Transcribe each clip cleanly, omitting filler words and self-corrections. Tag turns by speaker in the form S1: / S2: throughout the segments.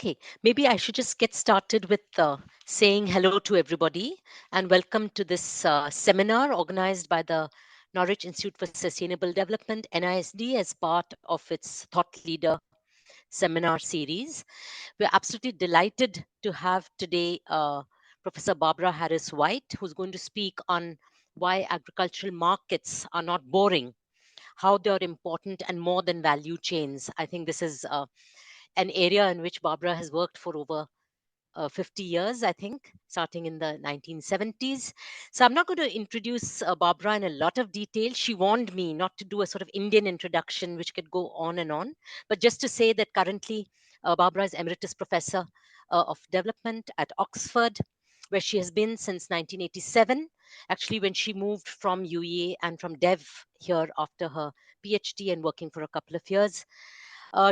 S1: Okay, maybe I should just get started with saying hello to everybody and welcome to this seminar organized by the Norwich Institute for Sustainable Development, NISD, as part of its Thought Leader seminar series. We're absolutely delighted to have today Professor Barbara Harriss-White, who's going to speak on why agricultural markets are not boring, how they're important and more than value chains. I think this is an area in which Barbara has worked for over 50 years, I think, starting in the 1970s. So I'm not going to introduce Barbara in a lot of detail. She warned me not to do a sort of Indian introduction, which could go on, but just to say that currently Barbara is Emeritus Professor of Development at Oxford, where she has been since 1987, actually when she moved from UEA and from Dev here after her PhD and working for a couple of years.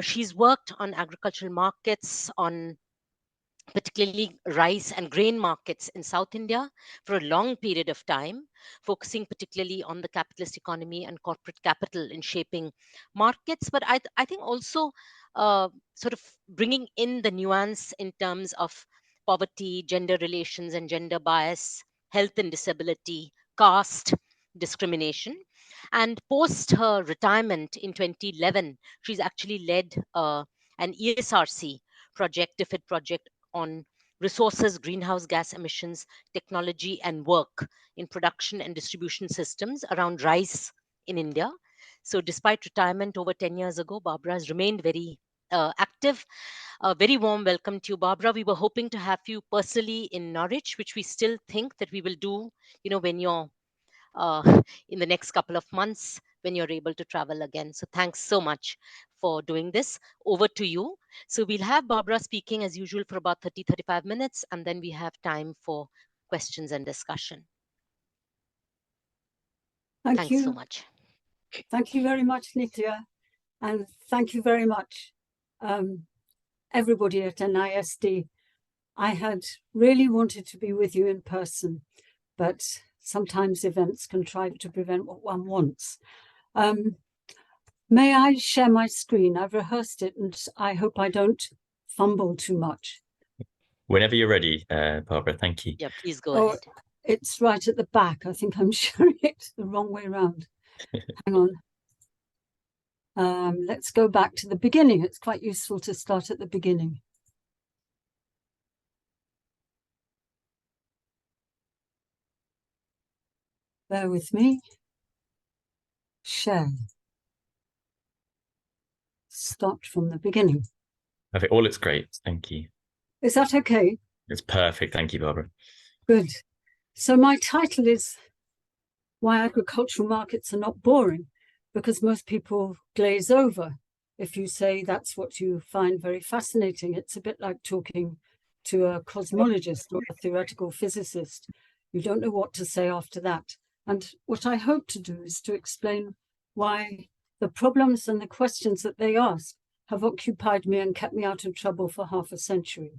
S1: She's worked on agricultural markets, on particularly rice and grain markets in South India for a long period of time, focusing particularly on the capitalist economy and corporate capital in shaping markets. But I think also sort of bringing in the nuance in terms of poverty, gender relations and gender bias, health and disability, caste, discrimination. And post her retirement in 2011, she's actually led an ESRC project, DFID project, on resources, greenhouse gas emissions, technology, and work in production and distribution systems around rice in India. So, despite retirement over 10 years ago, Barbara has remained very active. A very warm welcome to you, Barbara. We were hoping to have you personally in Norwich, which we still think that we will do, when you're in the next couple of months when you're able to travel again. So thanks so much for doing this. Over to you. So we'll have Barbara speaking as usual for about 30-35 minutes, and then we have time for questions and discussion. Thanks so much.
S2: Thank you very much, Nitya. And thank you very much, everybody at NISD. I had really wanted to be with you in person, but sometimes events contrive to prevent what one wants. May I share my screen? I've rehearsed it and I hope I don't fumble too much.
S3: Whenever you're ready, Barbara, thank you.
S1: Yeah, please go ahead.
S2: It's right at the back. I think I'm sharing it the wrong way around. Hang on. Let's go back to the beginning. It's quite useful to start at the beginning. Bear with me. Share. Start from the beginning.
S3: Perfect. All looks great. Thank you.
S2: Is that okay?
S3: It's perfect. Thank you, Barbara.
S2: Good. So my title is Why Agricultural Markets Are Not Boring, because most people glaze over if you say that's what you find very fascinating. It's a bit like talking to a cosmologist or a theoretical physicist. You don't know what to say after that. And what I hope to do is to explain why the problems and the questions that they ask have occupied me and kept me out of trouble for half a century.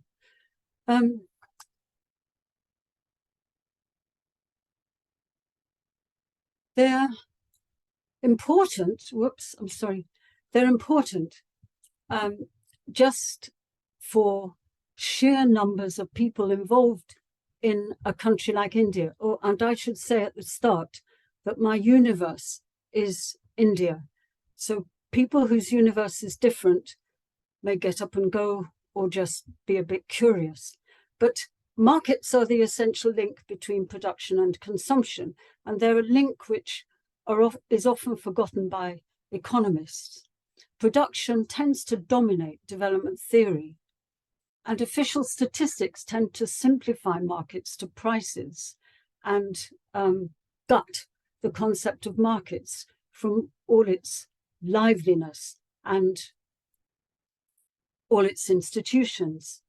S2: They're important, they're important just for sheer numbers of people involved in a country like India. And I should say at the start that my universe is India. So people whose universe is different may get up and go or just be a bit curious. But markets are the essential link between production and consumption, and they're a link which is often forgotten by economists. Production tends to dominate development theory, and official statistics tend to simplify markets to prices and gut the concept of markets from all its liveliness and all its institutions.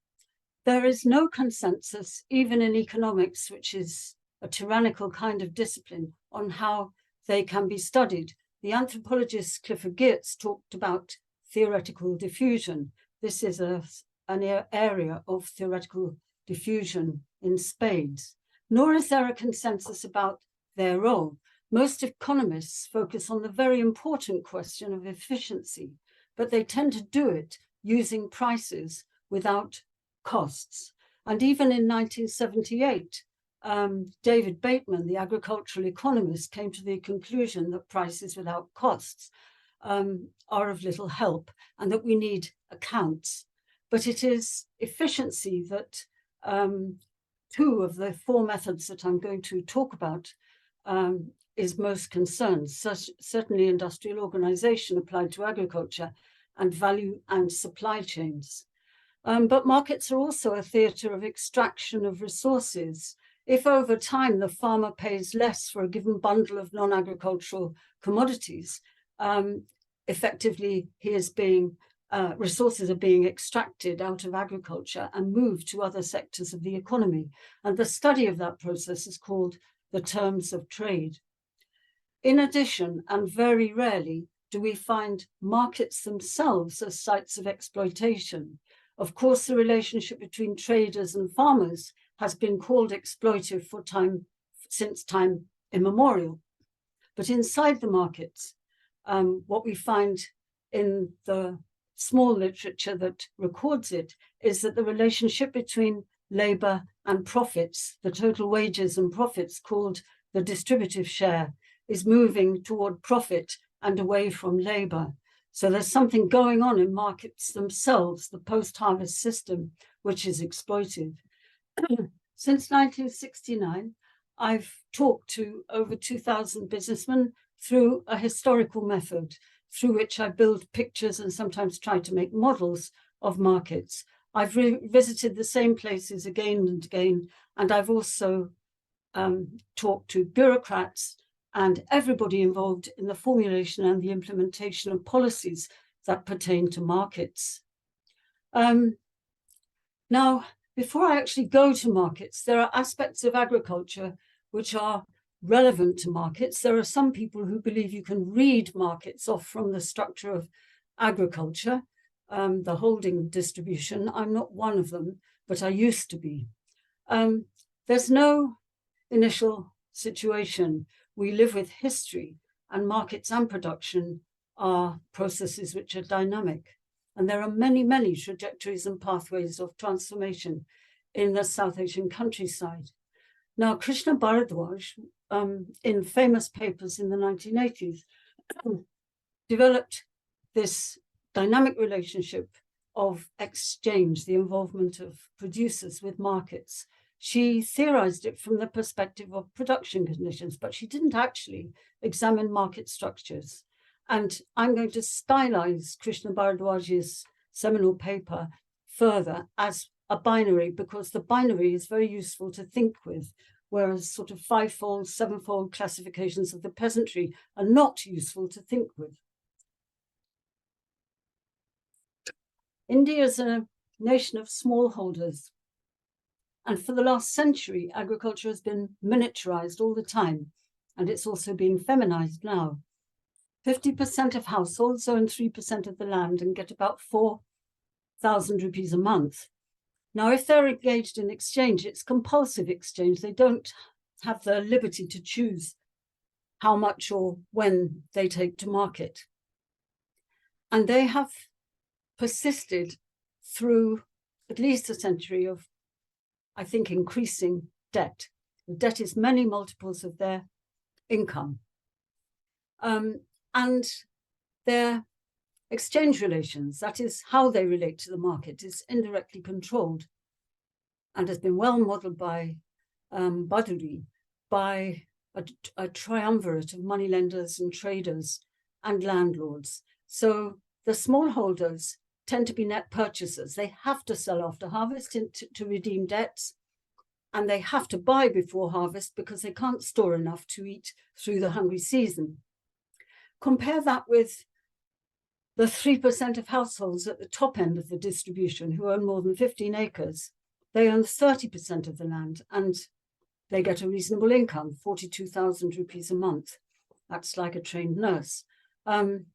S2: There is no consensus, even in economics, which is a tyrannical kind of discipline, on how they can be studied. The anthropologist Clifford Geertz talked about theoretical diffusion. This is an area of theoretical diffusion in spades. Nor is there a consensus about their role. Most economists focus on the very important question of efficiency, but they tend to do it using prices without costs. And even in 1978, David Bateman, the agricultural economist, came to the conclusion that prices without costs are of little help and that we need accounts. But it is efficiency that two of the four methods that I'm going to talk about is most concerned. Certainly industrial organization applied to agriculture and value and supply chains. But markets are also a theatre of extraction of resources. If over time the farmer pays less for a given bundle of non-agricultural commodities, effectively he is being, resources are being extracted out of agriculture and moved to other sectors of the economy. And the study of that process is called the terms of trade. In addition, and very rarely, do we find markets themselves as sites of exploitation. Of course, the relationship between traders and farmers has been called exploitive for since time immemorial. But inside the markets, what we find in the small literature that records it is that the relationship between labor and profits, the total wages and profits called the distributive share, is moving toward profit and away from labor. So there's something going on in markets themselves, the post-harvest system, which is exploitive. Since 1969, I've talked to over 2,000 businessmen through a historical method through which I build pictures and sometimes try to make models of markets. I've visited the same places again and again, and I've also talked to bureaucrats and everybody involved in the formulation and the implementation of policies that pertain to markets. Now, before I actually go to markets, there are aspects of agriculture which are relevant to markets. There are some people who believe you can read markets off from the structure of agriculture, the holding distribution. I'm not one of them, but I used to be. There's no initial situation. We live with history, and markets and production are processes which are dynamic. And there are many, many trajectories and pathways of transformation in the South Asian countryside. Now, Krishna Bharadwaj, in famous papers in the 1980s, developed this dynamic relationship of exchange, the involvement of producers with markets. She theorized it from the perspective of production conditions, but she didn't actually examine market structures. And I'm going to stylize Krishna Bharadwaj's seminal paper further as a binary, because the binary is very useful to think with, whereas sort of fivefold, sevenfold classifications of the peasantry are not useful to think with. India is a nation of smallholders. And for the last century, agriculture has been miniaturized all the time. And it's also being feminized now. 50% of households own 3% of the land and get about 4,000 rupees a month. Now, if they're engaged in exchange, it's compulsive exchange. They don't have the liberty to choose how much or when they take to market. And they have persisted through at least a century of, I think, increasing debt. The debt is many multiples of their income. And their exchange relations, that is how they relate to the market, is indirectly controlled and has been well modeled by Baduri, by a triumvirate of moneylenders and traders and landlords. So the smallholders tend to be net purchasers. They have to sell after harvest to redeem debts, and they have to buy before harvest because they can't store enough to eat through the hungry season. Compare that with the 3% of households at the top end of the distribution who own more than 15 acres. They own 30% of the land and they get a reasonable income, 42,000 rupees a month. That's like a trained nurse. I'm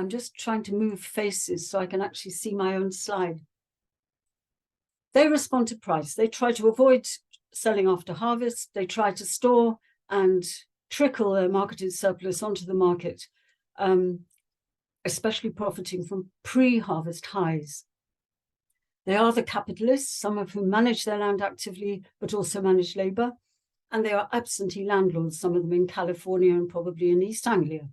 S2: just trying to move faces so I can actually see my own slide. They respond to price. They try to avoid selling after harvest. They try to store and trickle their marketed surplus onto the market especially profiting from pre-harvest highs. They are the capitalists, some of whom manage their land actively, but also manage labour. And they are absentee landlords, some of them in California and probably in East Anglia.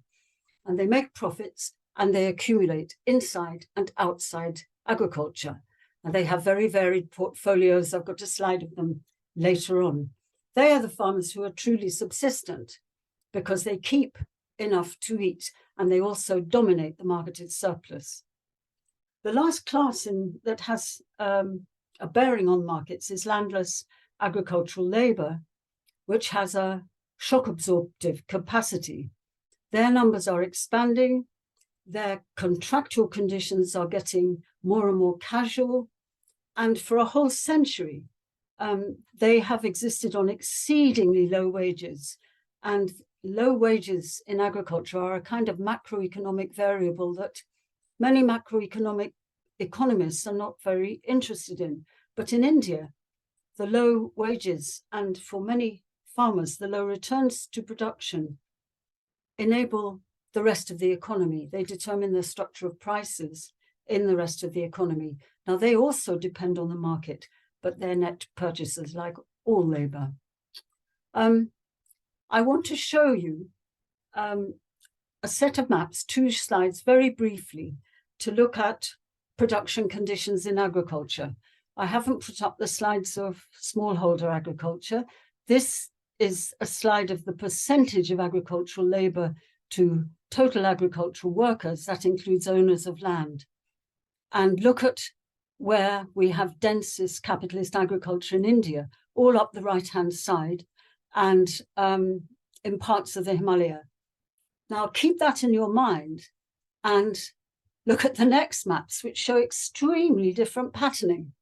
S2: And they make profits and they accumulate inside and outside agriculture. And they have very varied portfolios. I've got a slide of them later on. They are the farmers who are truly subsistent because they keep enough to eat and they also dominate the marketed surplus. The last class that has a bearing on markets is landless agricultural labour, which has a shock absorptive capacity. Their numbers are expanding, their contractual conditions are getting more and more casual, and for a whole century, they have existed on exceedingly low wages. And low wages in agriculture are a kind of macroeconomic variable that many macroeconomic economists are not very interested in. But in India, the low wages and for many farmers, the low returns to production enable the rest of the economy. They determine the structure of prices in the rest of the economy. Now, they also depend on the market, but they're net purchasers like all labour. I want to show you a set of maps, 2 slides very briefly, to look at production conditions in agriculture. I haven't put up the slides of smallholder agriculture. This is a slide of the percentage of agricultural labour to total agricultural workers. That includes owners of land. And look at where we have densest capitalist agriculture in India, all up the right-hand side and in parts of the Himalaya. Now, keep that in your mind and look at the next maps, which show extremely different patterning.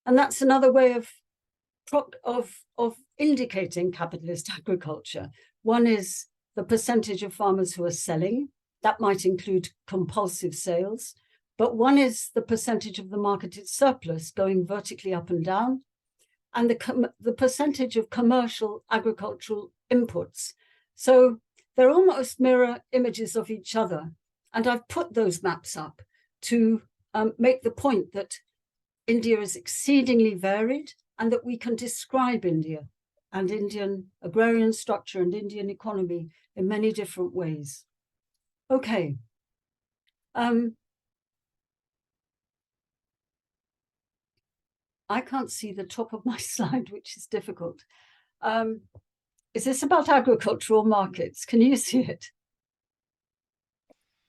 S2: And that's another way of indicating capitalist agriculture. One is the percentage of farmers who are selling. That might include compulsive sales. But one is the percentage of the marketed surplus going vertically up and down, and the percentage of commercial agricultural inputs. So they're almost mirror images of each other. And I've put those maps up to make the point that India is exceedingly varied and that we can describe India and Indian agrarian structure and Indian economy in many different ways. Okay. I can't see the top of my slide, which is difficult. Is this about agricultural markets? Can you see it?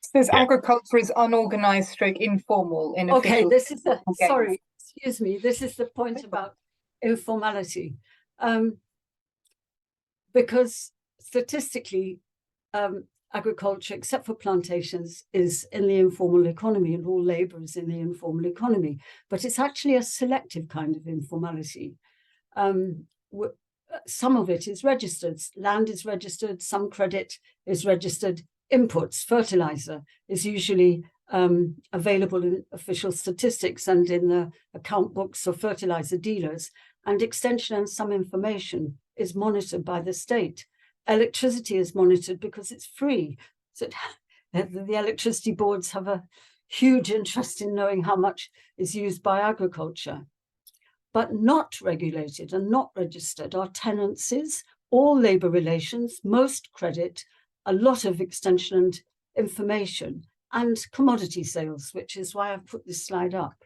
S4: It says agriculture is unorganized stroke informal in official.
S2: Okay, this is the, sorry, excuse me, this is the point about informality. Because statistically, agriculture, except for plantations, is in the informal economy and all labour is in the informal economy. But it's actually a selective kind of informality. Some of it is registered. Land is registered, some credit is registered. Inputs, fertilizer, is usually available in official statistics and in the account books of fertilizer dealers. And extension and some information is monitored by the state. Electricity is monitored because it's free. So the electricity boards have a huge interest in knowing how much is used by agriculture. But not regulated and not registered are tenancies, all labour relations, most credit, a lot of extension and information, and commodity sales, which is why I've put this slide up.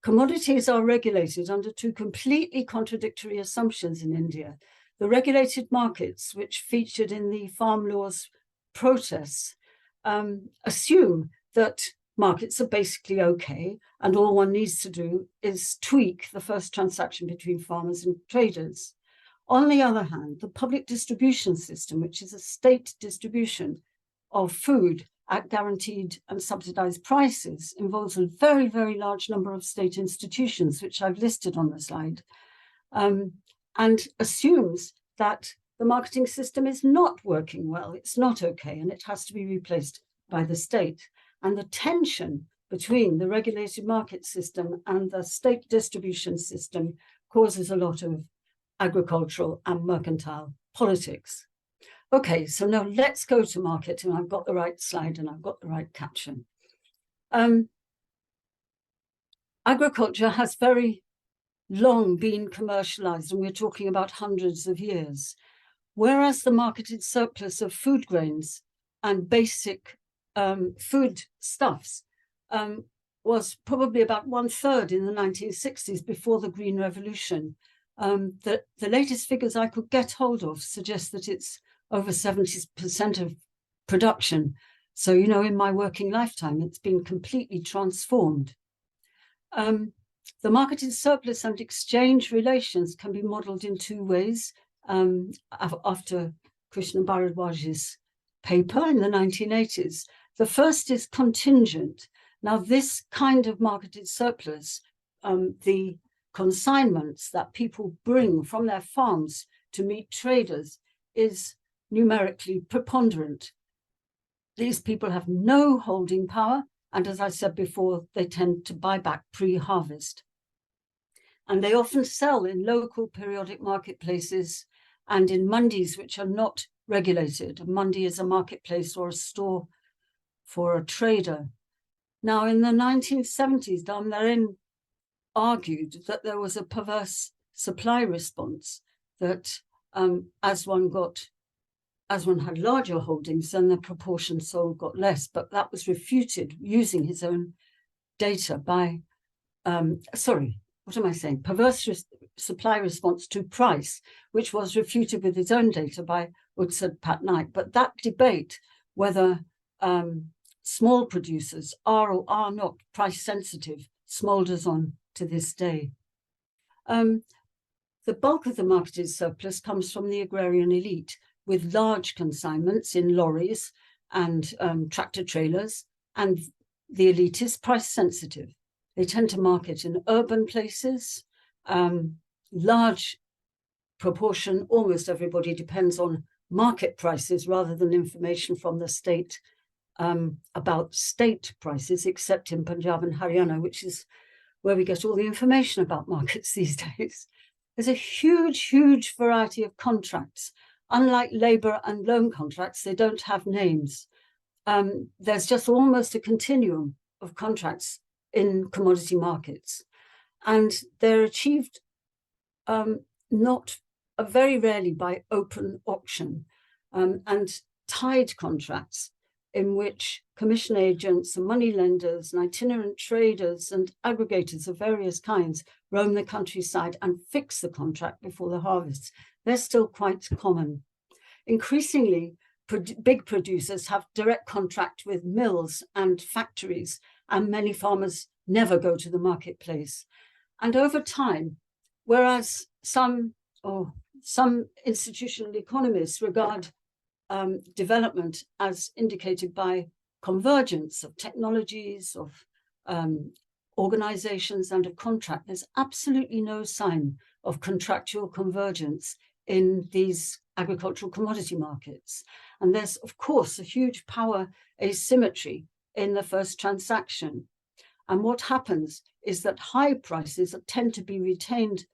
S2: Commodities are regulated under 2 completely contradictory assumptions in India. The regulated markets, which featured in the farm laws protests, assume that markets are basically okay, and all one needs to do is tweak the first transaction between farmers and traders. On the other hand, the public distribution system, which is a state distribution of food at guaranteed and subsidized prices, involves a very, very large number of state institutions, which I've listed on the slide, and assumes that the marketing system is not working well, it's not okay, and it has to be replaced by the state. And the tension between the regulated market system and the state distribution system causes a lot of agricultural and mercantile politics. Okay, so now let's go to market, and I've got the right slide and I've got the right caption. Agriculture has very long been commercialized, and we're talking about hundreds of years, whereas the marketed surplus of food grains and basic food stuffs was probably about 1/3 in the 1960s, before the Green Revolution. The latest figures I could get hold of suggest that it's over 70% of production. So, you know, in my working lifetime, it's been completely transformed. The marketed surplus and exchange relations can be modeled in two ways after Krishna Bharadwaj's paper in the 1980s. The first is contingent. Now, this kind of marketed surplus, the consignments that people bring from their farms to meet traders, is numerically preponderant. These people have no holding power, and as I said before, they tend to buy back pre-harvest. And they often sell in local periodic marketplaces and in mandis, which are not regulated. A mandi is a marketplace or a store for a trader. Now, in the 1970s, Damnarin argued that there was a perverse supply response, that as one had larger holdings, then the proportion sold got less. But that was refuted using his own data by, perverse supply response to price, which was refuted with his own data by Utsad Patnaik. But that debate, whether small producers are or are not price sensitive, smoulders on to this day. The bulk of the marketed surplus comes from the agrarian elite, with large consignments in lorries and tractor trailers, and the elite is price sensitive. They tend to market in urban places. Large proportion, almost everybody, depends on market prices rather than information from the state about state prices, except in Punjab and Haryana, which is where we get all the information about markets these days. There's a huge, huge variety of contracts. Unlike labour and loan contracts, they don't have names. There's just almost a continuum of contracts in commodity markets. And they're achieved very rarely by open auction, and tied contracts in which commission agents and money lenders and itinerant traders and aggregators of various kinds roam the countryside and fix the contract before the harvest. They're still quite common. Increasingly, big producers have direct contract with mills and factories, and many farmers never go to the marketplace. And over time, whereas some institutional economists regard development as indicated by convergence of technologies, of organizations, and of contract, there's absolutely no sign of contractual convergence in these agricultural commodity markets. And there's, of course, a huge power asymmetry in the first transaction. And what happens is that high prices tend to be retained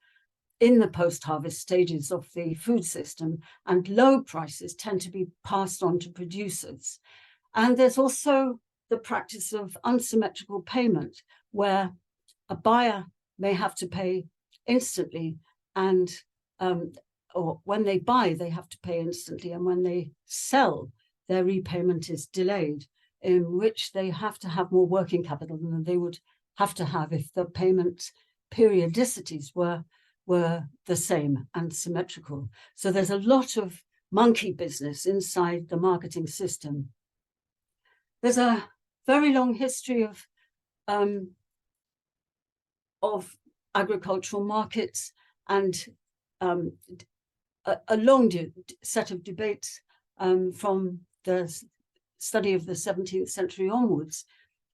S2: in the post-harvest stages of the food system, and low prices tend to be passed on to producers. And there's also the practice of unsymmetrical payment, where a buyer may have to pay instantly, and or when they buy, they have to pay instantly, and when they sell, their repayment is delayed, in which they have to have more working capital than they would have to have if the payment periodicities were the same and symmetrical. So there's a lot of monkey business inside the marketing system. There's a very long history of agricultural markets, and a long set of debates from the study of the 17th century onwards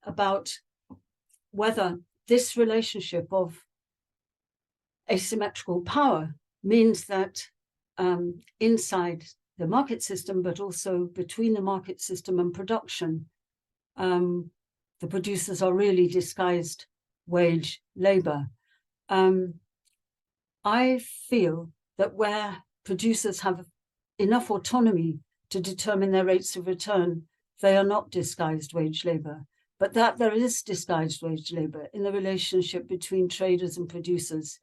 S2: about whether this relationship of asymmetrical power means that inside the market system, but also between the market system and production, the producers are really disguised wage labor. I feel that where producers have enough autonomy to determine their rates of return, they are not disguised wage labour, but that there is disguised wage labour in the relationship between traders and producers,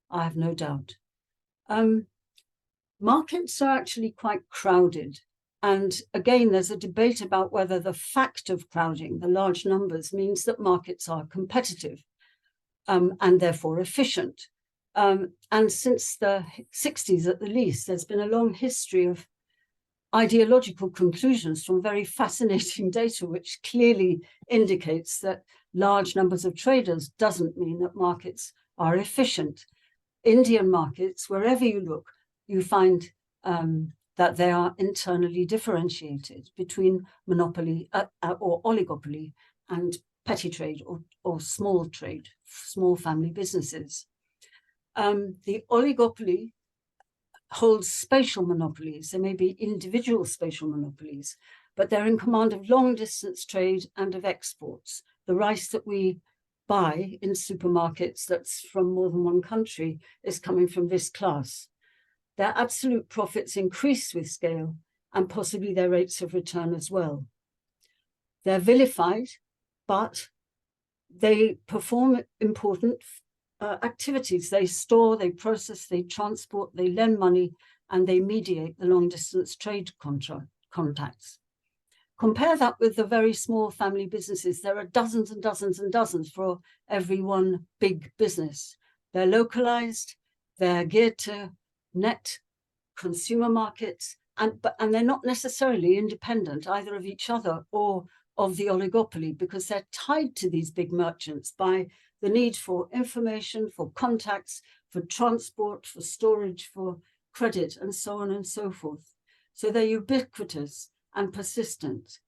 S2: I have no doubt. Markets are actually quite crowded. And again, there's a debate about whether the fact of crowding, the large numbers, means that markets are competitive and therefore efficient. And since the 60s at the least, there's been a long history of ideological conclusions from very fascinating data, which clearly indicates that large numbers of traders doesn't mean that markets are efficient. Indian markets, wherever you look, you find that they are internally differentiated between monopoly or oligopoly and petty trade or small trade, small family businesses. The oligopoly holds spatial monopolies. There may be individual spatial monopolies, but they're in command of long distance trade and of exports. The rice that we buy in supermarkets that's from more than one country is coming from this class. Their absolute profits increase with scale and possibly their rates of return as well. They're vilified, but they perform important activities. They store, they process, they transport, they lend money, and they mediate the long-distance trade contacts. Compare that with the very small family businesses. There are dozens and dozens and dozens for every one big business. They're localized, they're geared to net consumer markets, and they're not necessarily independent either of each other or of the oligopoly, because they're tied to these big merchants by the need for information, for contacts, for transport, for storage, for credit, and so on and so forth. So they're ubiquitous and persistent.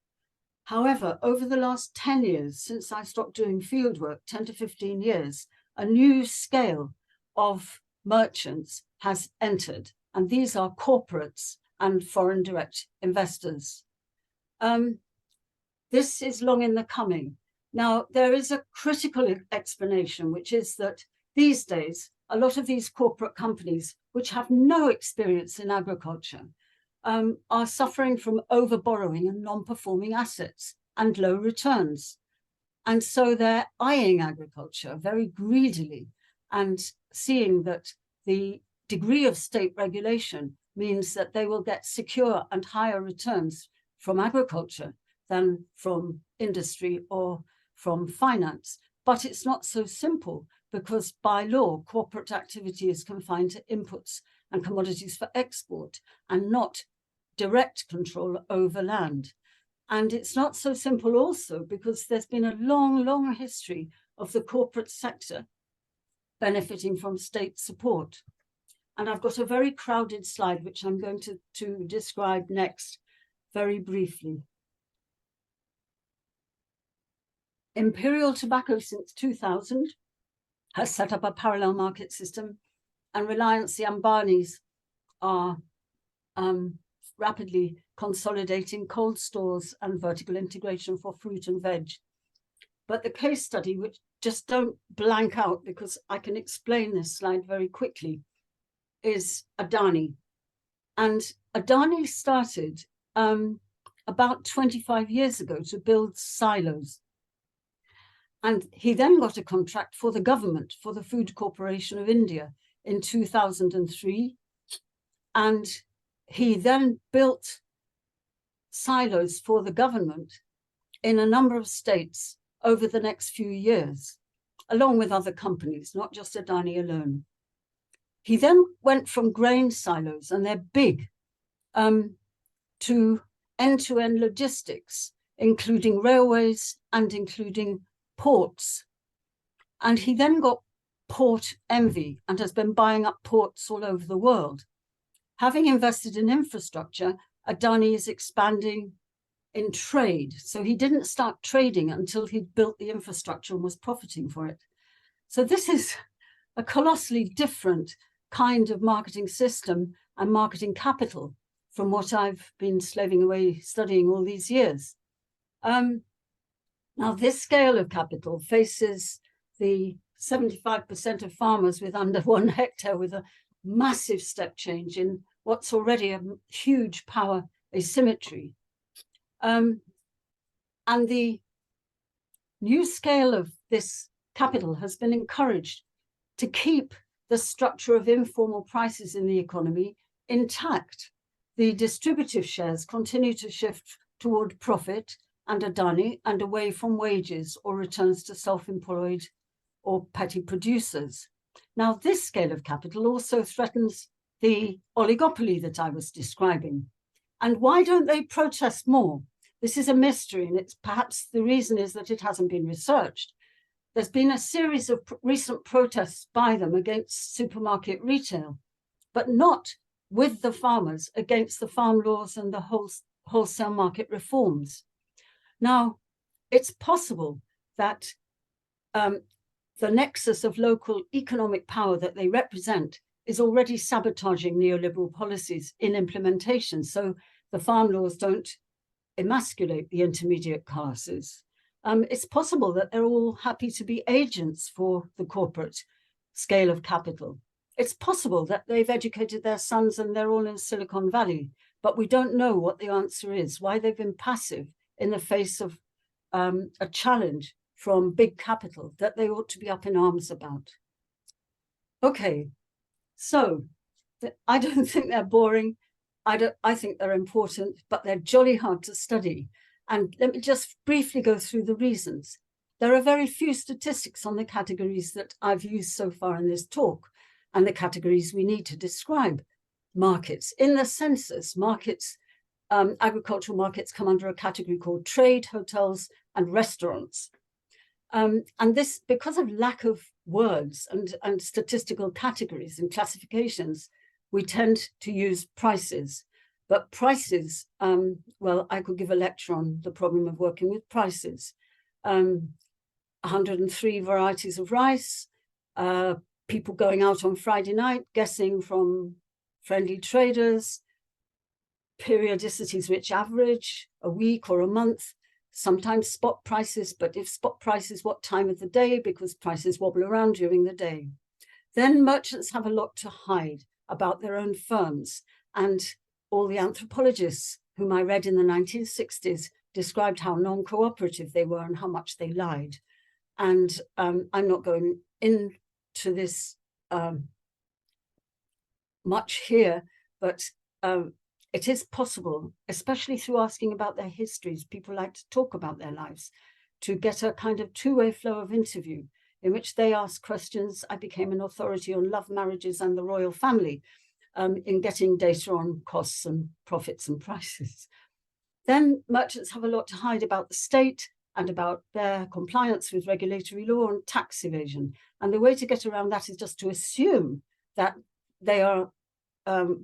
S2: However, over the last 10 years, since I stopped doing field work, 10 to 15 years, a new scale of merchants has entered, and these are corporates and foreign direct investors. This is long in the coming. Now, there is a critical explanation, which is that these days, a lot of these corporate companies, which have no experience in agriculture, are suffering from overborrowing and non-performing assets and low returns. And so they're eyeing agriculture very greedily and seeing that the degree of state regulation means that they will get secure and higher returns from agriculture than from industry or from finance. But it's not so simple, because by law, corporate activity is confined to inputs and commodities for export and not direct control over land. And it's not so simple also because there's been a long, long history of the corporate sector benefiting from state support. And I've got a very crowded slide, which I'm going to describe next very briefly. Imperial Tobacco since 2000 has set up a parallel market system, and Reliance, the Ambanis, are rapidly consolidating cold stores and vertical integration for fruit and veg. But the case study, which just don't blank out because I can explain this slide very quickly, is Adani. And Adani started about 25 years ago to build silos. And he then got a contract for the government, for the Food Corporation of India in 2003. And he then built silos for the government in a number of states over the next few years, along with other companies, not just Adani alone. He then went from grain silos, and they're big, to end-to-end logistics, including railways and including ports. And he then got port envy and has been buying up ports all over the world. Having invested in infrastructure, Adani is expanding in trade. So he didn't start trading until he'd built the infrastructure and was profiting for it. So this is a colossally different kind of marketing system and marketing capital from what I've been slaving away studying all these years. Now, this scale of capital faces the 75% of farmers with under 1 hectare, with a massive step change in what's already a huge power asymmetry. And the new scale of this capital has been encouraged to keep the structure of informal prices in the economy intact. The distributive shares continue to shift toward profit and adani and away from wages or returns to self-employed or petty producers. Now, this scale of capital also threatens the oligopoly that I was describing. And why don't they protest more? This is a mystery, and it's perhaps the reason is that it hasn't been researched. There's been a series of recent protests by them against supermarket retail, but not with the farmers against the farm laws and the wholesale market reforms. Now, it's possible that the nexus of local economic power that they represent is already sabotaging neoliberal policies in implementation. So the farm laws don't emasculate the intermediate classes. It's possible that they're all happy to be agents for the corporate scale of capital. It's possible that they've educated their sons and they're all in Silicon Valley, but we don't know what the answer is, why they've been passive in the face of a challenge from big capital that they ought to be up in arms about. Okay, so I don't think they're boring. I think they're important, but they're jolly hard to study. And let me just briefly go through the reasons. There are very few statistics on the categories that I've used so far in this talk and the categories we need to describe markets. In the census, markets, agricultural markets come under a category called trade, hotels, and restaurants. And this, because of lack of words and statistical categories and classifications, we tend to use prices. But prices, well, I could give a lecture on the problem of working with prices. 103 varieties of rice, people going out on Friday night, guessing from friendly traders, periodicities which average a week or a month, sometimes spot prices, but if spot prices, what time of the day, because prices wobble around during the day. Then merchants have a lot to hide about their own firms, and all the anthropologists whom I read in the 1960s described how non-cooperative they were and how much they lied. And I'm not going into this much here, but it is possible, especially through asking about their histories, people like to talk about their lives, to get a kind of two-way flow of interview in which they ask questions. I became an authority on love marriages and the royal family in getting data on costs and profits and prices. Then merchants have a lot to hide about the state and about their compliance with regulatory law and tax evasion. And the way to get around that is just to assume that they are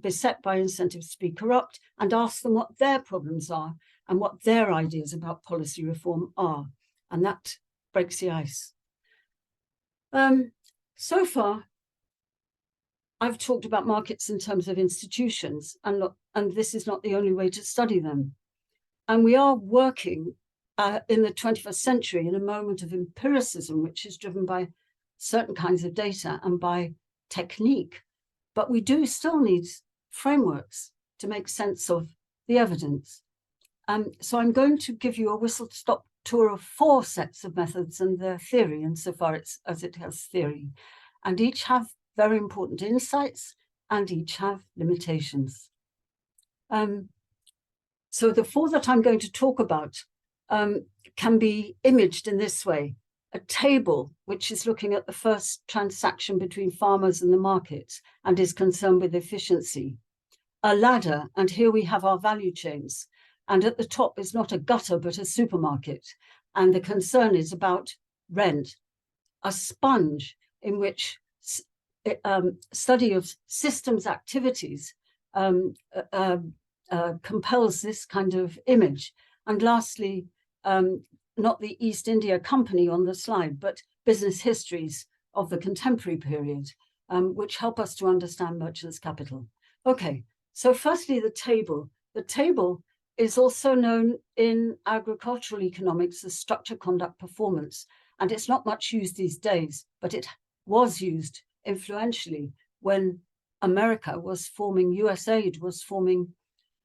S2: beset by incentives to be corrupt and ask them what their problems are and what their ideas about policy reform are. And that breaks the ice. So far, I've talked about markets in terms of institutions, and this is not the only way to study them. And we are working in the 21st century in a moment of empiricism, which is driven by certain kinds of data and by technique. But we do still need frameworks to make sense of the evidence. So I'm going to give you a whistle-stop tour of 4 sets of methods and their theory, insofar as it has theory, and each have very important insights and each have limitations. So the 4 that I'm going to talk about can be imaged in this way: a table which is looking at the first transaction between farmers and the market and is concerned with efficiency; a ladder, and here we have our value chains, and at the top is not a gutter but a supermarket, and the concern is about rent; a sponge, in which study of systems activities compels this kind of image; and lastly, not the East India Company on the slide, but business histories of the contemporary period, which help us to understand merchants' capital. Okay, so firstly, the table. The table is also known in agricultural economics as structure, conduct, performance, and it's not much used these days, but it was used influentially when America was forming, USAID was forming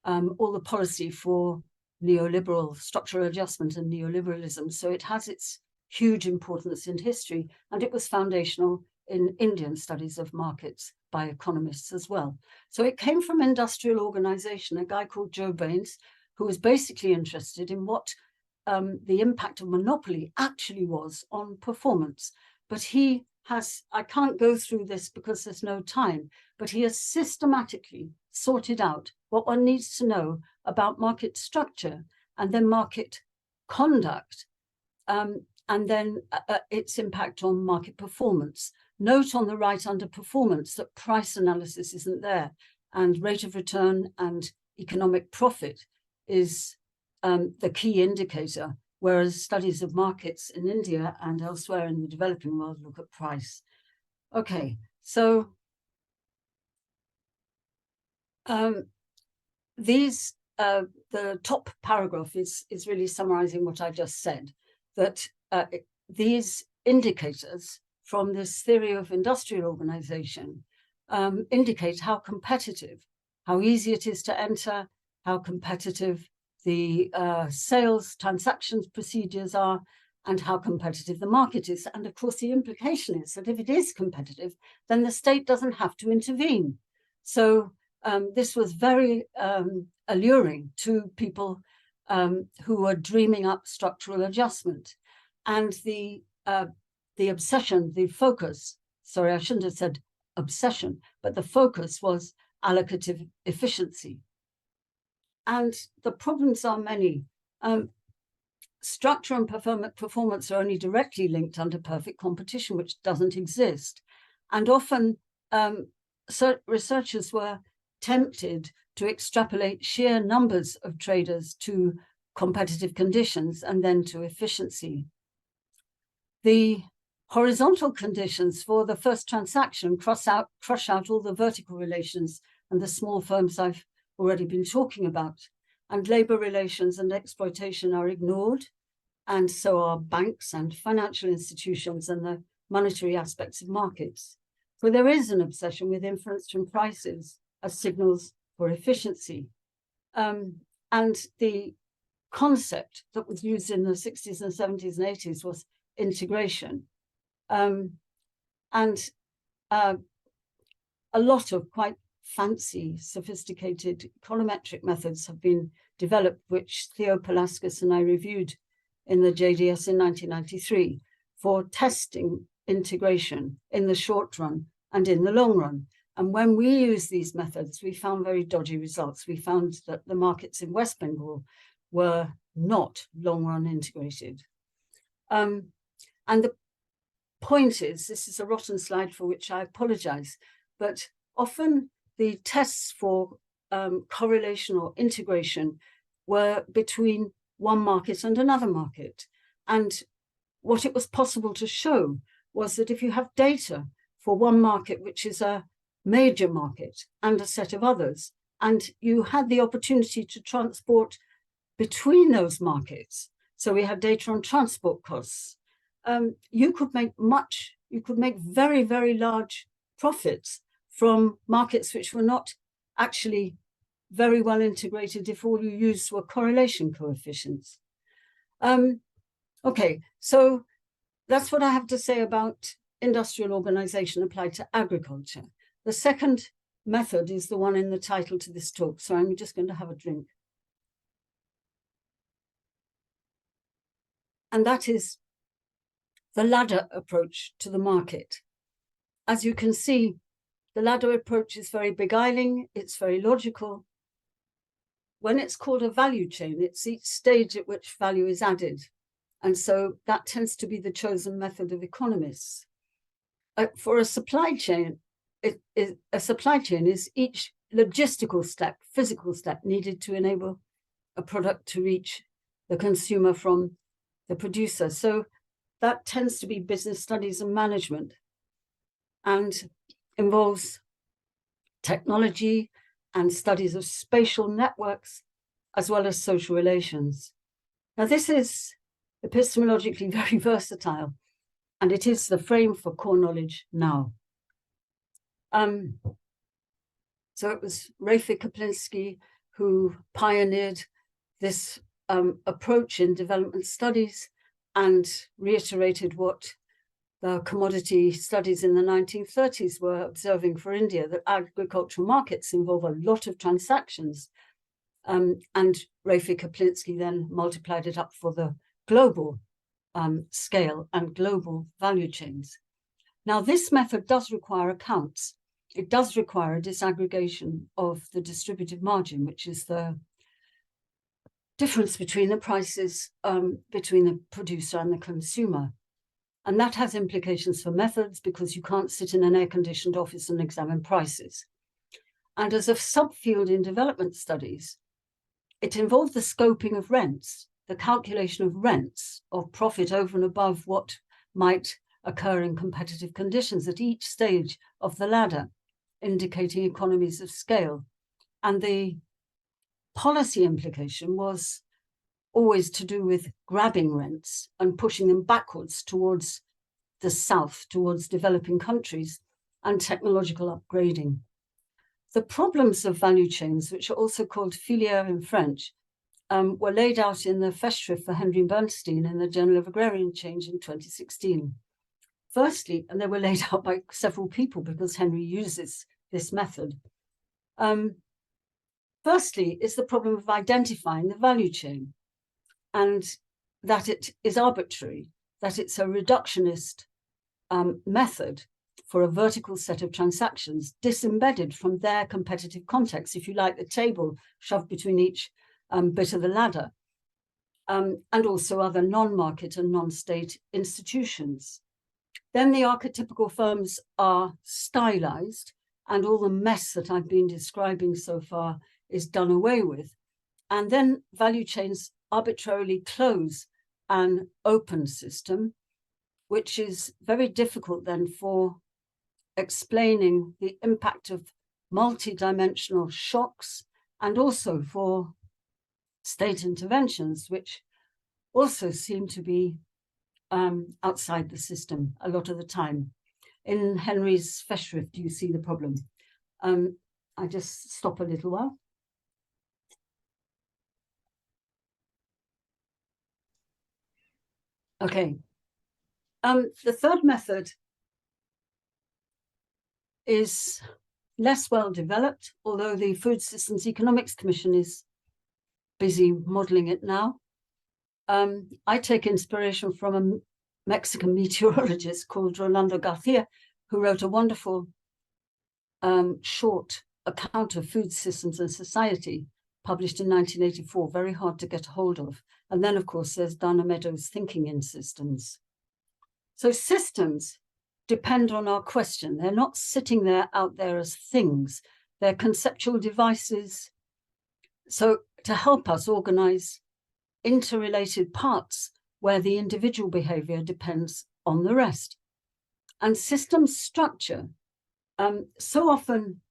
S2: all the policy for neoliberal structural adjustment and neoliberalism. So it has its huge importance in history, and it was foundational in Indian studies of markets by economists as well. So it came from industrial organization, a guy called Joe Baines, who was basically interested in what the impact of monopoly actually was on performance. But he has, I can't go through this because there's no time, but he has systematically sorted out what one needs to know about market structure and then market conduct, and then its impact on market performance. Note on the right under performance that price analysis isn't there, and rate of return and economic profit is the key indicator, whereas studies of markets in India and elsewhere in the developing world look at price. Okay, so the top paragraph is really summarizing what I just said, that these indicators from this theory of industrial organization indicate how competitive, how easy it is to enter, how competitive the sales transactions procedures are, and how competitive the market is. And of course, the implication is that if it is competitive, then the state doesn't have to intervene. So this was very alluring to people who were dreaming up structural adjustment. And the obsession, the focus, sorry, I shouldn't have said obsession, but the focus was allocative efficiency. And the problems are many. Structure and performance are only directly linked under perfect competition, which doesn't exist. And often researchers were tempted to extrapolate sheer numbers of traders to competitive conditions and then to efficiency. The horizontal conditions for the first transaction crush out all the vertical relations and the small firms I've already been talking about. And labor relations and exploitation are ignored, and so are banks and financial institutions and the monetary aspects of markets. So there is an obsession with inference from prices as signals for efficiency. And the concept that was used in the 60s and 70s and 80s was integration. A lot of quite fancy, sophisticated econometric methods have been developed, which Theo Palaskis and I reviewed in the JDS in 1993 for testing integration in the short run and in the long run. And when we used these methods, we found very dodgy results. We found that the markets in West Bengal were not long-run integrated. And the point is, this is a rotten slide for which I apologize, but often the tests for correlation or integration were between one market and another market. And what it was possible to show was that if you have data for one market, which is a major market, and a set of others, and you had the opportunity to transport between those markets, so we had data on transport costs, you could make very, very large profits from markets which were not actually very well integrated if all you used were correlation coefficients. Okay, so that's what I have to say about industrial organization applied to agriculture. The second method is the one in the title to this talk, so I'm just going to have a drink. And that is the ladder approach to the market. As you can see, the ladder approach is very beguiling, it's very logical. When it's called a value chain, it's each stage at which value is added. And so that tends to be the chosen method of economists. For a supply chain, a supply chain is each logistical step, physical step needed to enable a product to reach the consumer from the producer. So that tends to be business studies and management, and involves technology and studies of spatial networks, as well as social relations. Now, this is epistemologically very versatile, and it is the frame for core knowledge now. So it was Rafik Kaplinsky who pioneered this approach in development studies and reiterated what the commodity studies in the 1930s were observing for India, that agricultural markets involve a lot of transactions. And Raffi Kaplinsky then multiplied it up for the global scale and global value chains. Now, this method does require accounts. It does require a disaggregation of the distributive margin, which is the difference between the prices between the producer and the consumer. And that has implications for methods, because you can't sit in an air-conditioned office and examine prices. And as a subfield in development studies, it involved the scoping of rents, the calculation of rents, of profit over and above what might occur in competitive conditions at each stage of the ladder, indicating economies of scale. And the policy implication was always to do with grabbing rents and pushing them backwards towards the south, towards developing countries, and technological upgrading. The problems of value chains, which are also called filière in French, were laid out in the Festschrift for Henry Bernstein in the Journal of Agrarian Change in 2016. Firstly, and they were laid out by several people because Henry uses this method. Firstly, is the problem of identifying the value chain, and that it is arbitrary, that it's a reductionist method for a vertical set of transactions, disembedded from their competitive context, if you like, the table shoved between each bit of the ladder, and also other non-market and non-state institutions. Then the archetypical firms are stylized, and all the mess that I've been describing so far is done away with. And then value chains arbitrarily close an open system, which is very difficult then for explaining the impact of multidimensional shocks, and also for state interventions, which also seem to be outside the system a lot of the time. In Henry's Festschrift, you see the problem. I just stop a little while. Okay. The third method is less well developed, although the Food Systems Economics Commission is busy modeling it now. I take inspiration from a Mexican meteorologist called Rolando Garcia, who wrote a wonderful short account of food systems and society, published in 1984, very hard to get hold of. And then, of course, there's Dana Meadows' Thinking in Systems. So systems depend on our question. They're not sitting there out there as things. They're conceptual devices. So to help us organize interrelated parts where the individual behavior depends on the rest. And system structure, so often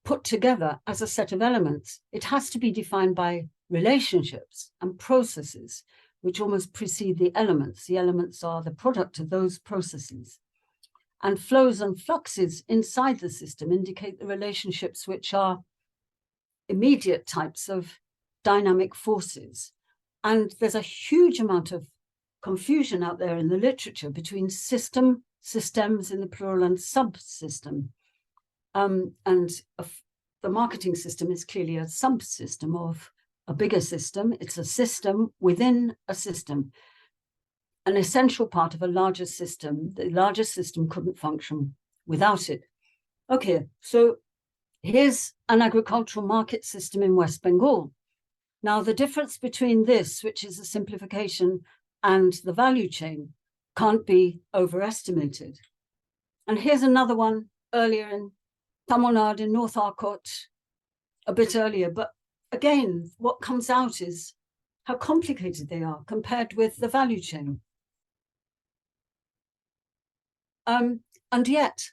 S2: put together as a set of elements, it has to be defined by relationships and processes, which almost precede the elements. The elements are the product of those processes. And flows and fluxes inside the system indicate the relationships which are immediate types of dynamic forces. And there's a huge amount of confusion out there in the literature between system, systems in the plural, and subsystem. The marketing system is clearly a subsystem of a bigger system. It's a system within a system, an essential part of a larger system. The larger system couldn't function without it. Okay, so here's an agricultural market system in West Bengal. Now, the difference between this, which is a simplification, and the value chain can't be overestimated. And here's another one earlier in Tamil Nadu, in North Arcot, a bit earlier. But again, what comes out is how complicated they are compared with the value chain. And yet,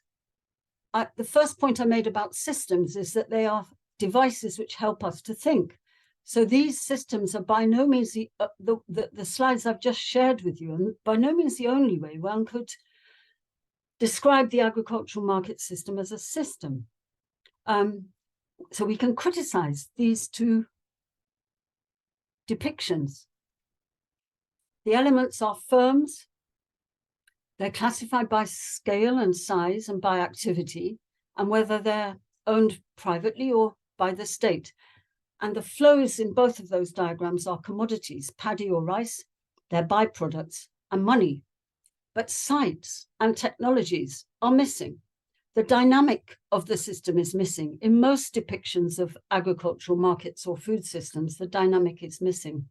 S2: the first point I made about systems is that they are devices which help us to think. So these systems are by no means the slides I've just shared with you, and by no means the only way one could describe the agricultural market system as a system. so we can criticize these two depictions. The elements are firms. They're classified by scale and size and by activity, and whether they're owned privately or by the state. And the flows in both of those diagrams are commodities, paddy or rice, their byproducts, and money. But sites and technologies are missing. The dynamic of the system is missing. In most depictions of agricultural markets or food systems, the dynamic is missing.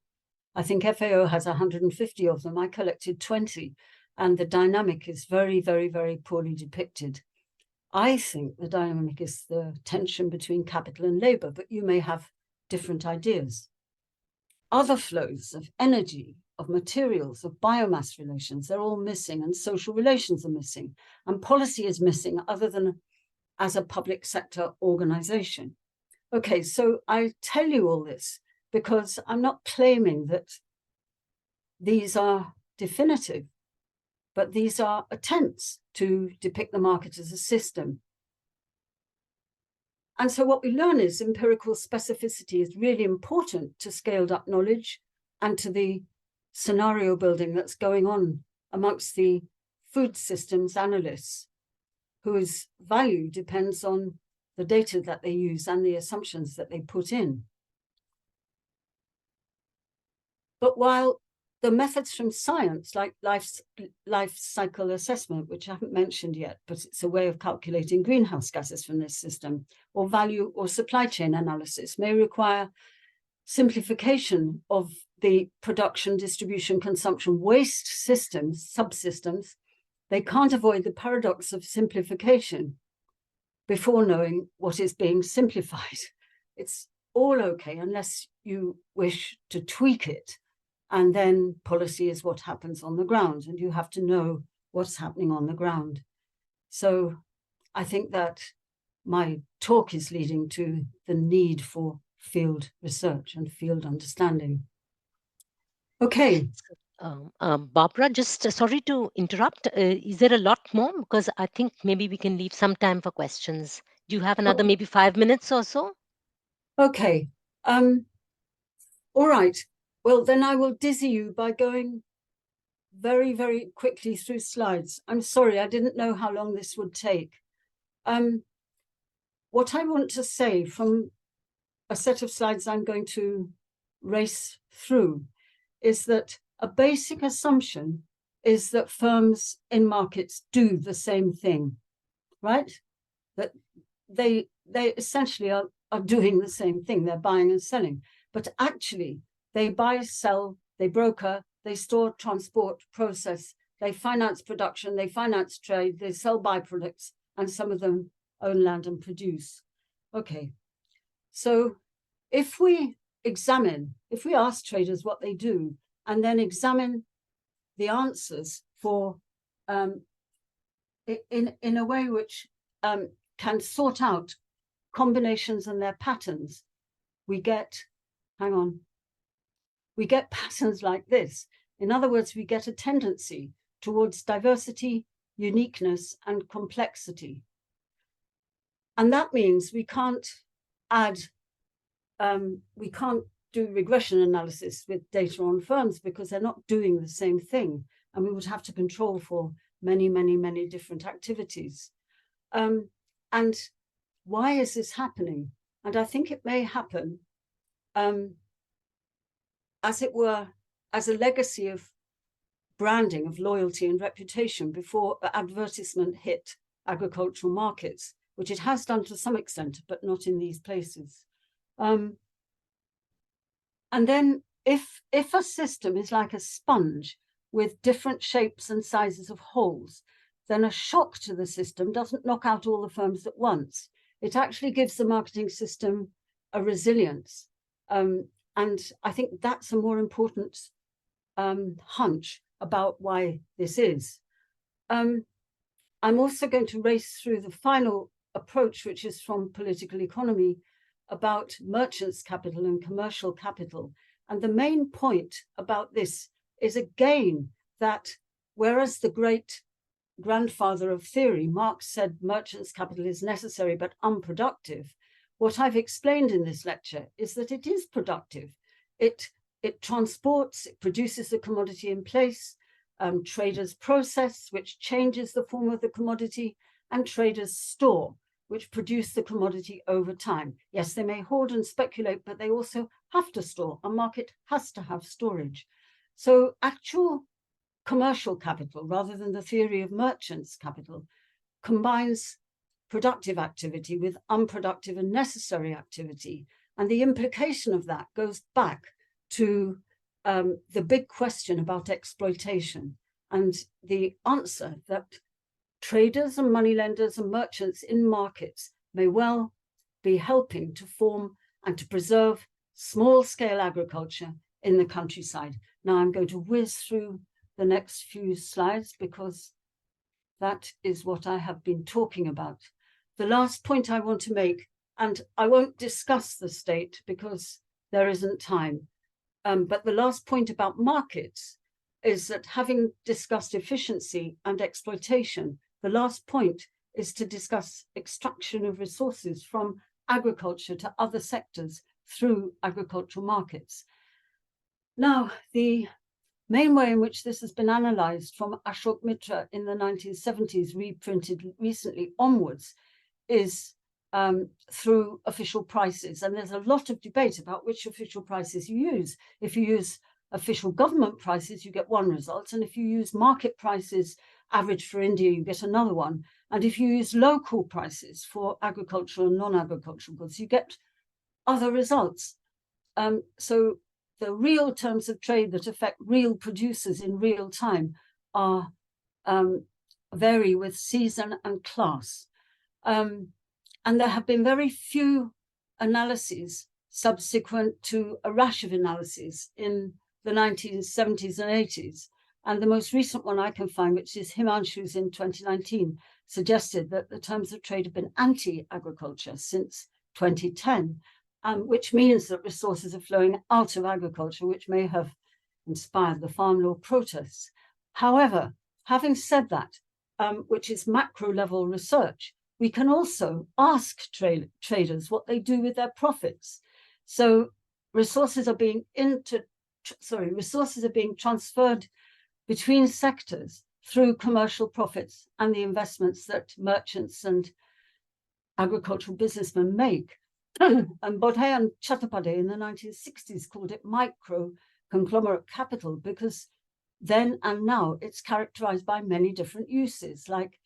S2: I think FAO has 150 of them. I collected 20, and the dynamic is very, very, very poorly depicted. I think the dynamic is the tension between capital and labor, but you may have different ideas. Other flows of energy, of materials, of biomass relations, they're all missing, and social relations are missing, and policy is missing other than as a public sector organization. Okay, so I tell you all this because I'm not claiming that these are definitive, but these are attempts to depict the market as a system. And so what we learn is empirical specificity is really important to scaled up knowledge and to the scenario building that's going on amongst the food systems analysts, whose value depends on the data that they use and the assumptions that they put in. But while the methods from science, like life cycle assessment, which I haven't mentioned yet, but it's a way of calculating greenhouse gases from this system, or value or supply chain analysis, may require simplification of the production, distribution, consumption, waste systems, subsystems. They can't avoid the paradox of simplification before knowing what is being simplified. It's all okay unless you wish to tweak it. And then policy is what happens on the ground, and you have to know what's happening on the ground. So I think that my talk is leading to the need for field research and field understanding. Okay.
S1: Barbara, just sorry to interrupt. Is there a lot more? Because I think maybe we can leave some time for questions. Do you have another maybe 5 minutes or so?
S2: Okay. All right. Well, then I will dizzy you by going very, very quickly through slides. I'm sorry, I didn't know how long this would take. What I want to say from a set of slides I'm going to race through is that a basic assumption is that firms in markets do the same thing, right? That they essentially are doing the same thing. They're buying and selling, but actually they buy, sell, they broker, they store, transport, process, they finance production, they finance trade, they sell byproducts, and some of them own land and produce. Okay, so if we ask traders what they do, and then examine the answers for in a way which can sort out combinations and their patterns, we get patterns like this. In other words, we get a tendency towards diversity, uniqueness, and complexity. And that means we can't do regression analysis with data on firms because they're not doing the same thing. And we would have to control for many, many, many different activities. And why is this happening? And I think it may happen, as it were, as a legacy of branding, of loyalty and reputation before advertisement hit agricultural markets, which it has done to some extent, but not in these places. And then if a system is like a sponge with different shapes and sizes of holes, then a shock to the system doesn't knock out all the firms at once. It actually gives the marketing system a resilience. And I think that's a more important hunch about why this is. I'm also going to race through the final approach, which is from political economy, about merchants' capital and commercial capital. And the main point about this is, again, that whereas the great grandfather of theory, Marx, said merchants' capital is necessary but unproductive, what I've explained in this lecture is that it is productive. It transports, it produces the commodity in place, traders process, which changes the form of the commodity, and traders store, which produce the commodity over time. Yes, they may hoard and speculate, but they also have to store. A market has to have storage. So actual commercial capital, rather than the theory of merchants' capital, combines productive activity with unproductive and necessary activity. And the implication of that goes back to the big question about exploitation, and the answer that traders and moneylenders and merchants in markets may well be helping to form and to preserve small-scale agriculture in the countryside. Now I'm going to whiz through the next few slides because that is what I have been talking about. The last point I want to make, and I won't discuss the state because there isn't time, but the last point about markets is that, having discussed efficiency and exploitation, the last point is to discuss extraction of resources from agriculture to other sectors through agricultural markets. Now, the main way in which this has been analysed from Ashok Mitra in the 1970s, reprinted recently onwards, is through official prices. And there's a lot of debate about which official prices you use. If you use official government prices, you get one result. And if you use market prices, average for India, you get another one. And if you use local prices for agricultural and non-agricultural goods, you get other results. So the real terms of trade that affect real producers in real time are vary with season and class. And there have been very few analyses subsequent to a rash of analyses in the 1970s and 80s. And the most recent one I can find, which is Himanshu's in 2019, suggested that the terms of trade have been anti-agriculture since 2010, which means that resources are flowing out of agriculture, which may have inspired the farm law protests. However, having said that, which is macro level research, we can also ask traders what they do with their profits. So resources are being transferred between sectors through commercial profits and the investments that merchants and agricultural businessmen make. And Bodhe and Chattopadhyay in the 1960s called it micro conglomerate capital, because then and now it's characterized by many different uses, like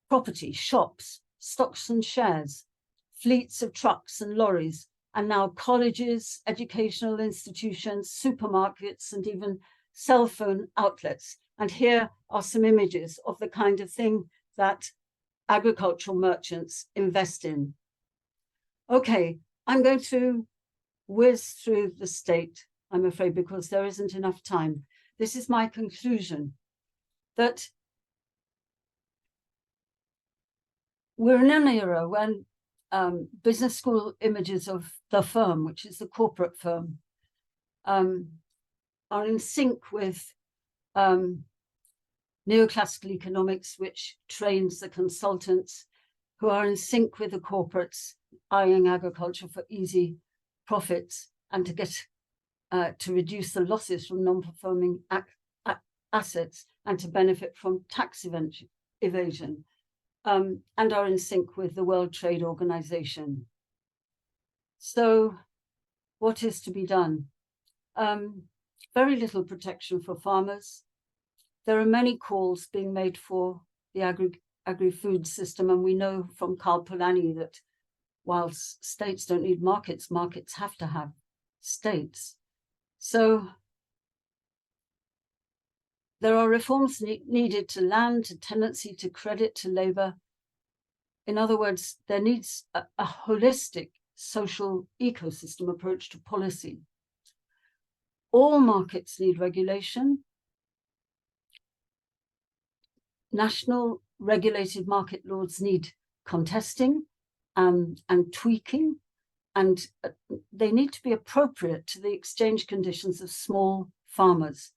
S2: property, shops, stocks and shares, fleets of trucks and lorries, and now colleges, educational institutions, supermarkets, and even cell phone outlets. And here are some images of the kind of thing that agricultural merchants invest in. Okay, I'm going to whiz through the state, I'm afraid, because there isn't enough time. This is my conclusion, that we're in an era when business school images of the firm, which is the corporate firm, are in sync with neoclassical economics, which trains the consultants, who are in sync with the corporates, eyeing agriculture for easy profits and to get to reduce the losses from non-performing assets and to benefit from tax evasion, and are in sync with the World Trade Organization. So what is to be done? Very little protection for farmers. There are many calls being made for the agri-food system, and we know from Karl Polanyi that whilst states don't need markets, markets have to have states. So there are reforms needed to land, to tenancy, to credit, to labor. In other words, there needs a holistic social ecosystem approach to policy. All markets need regulation. National regulated market laws need contesting and tweaking, and they need to be appropriate to the exchange conditions of small farmers.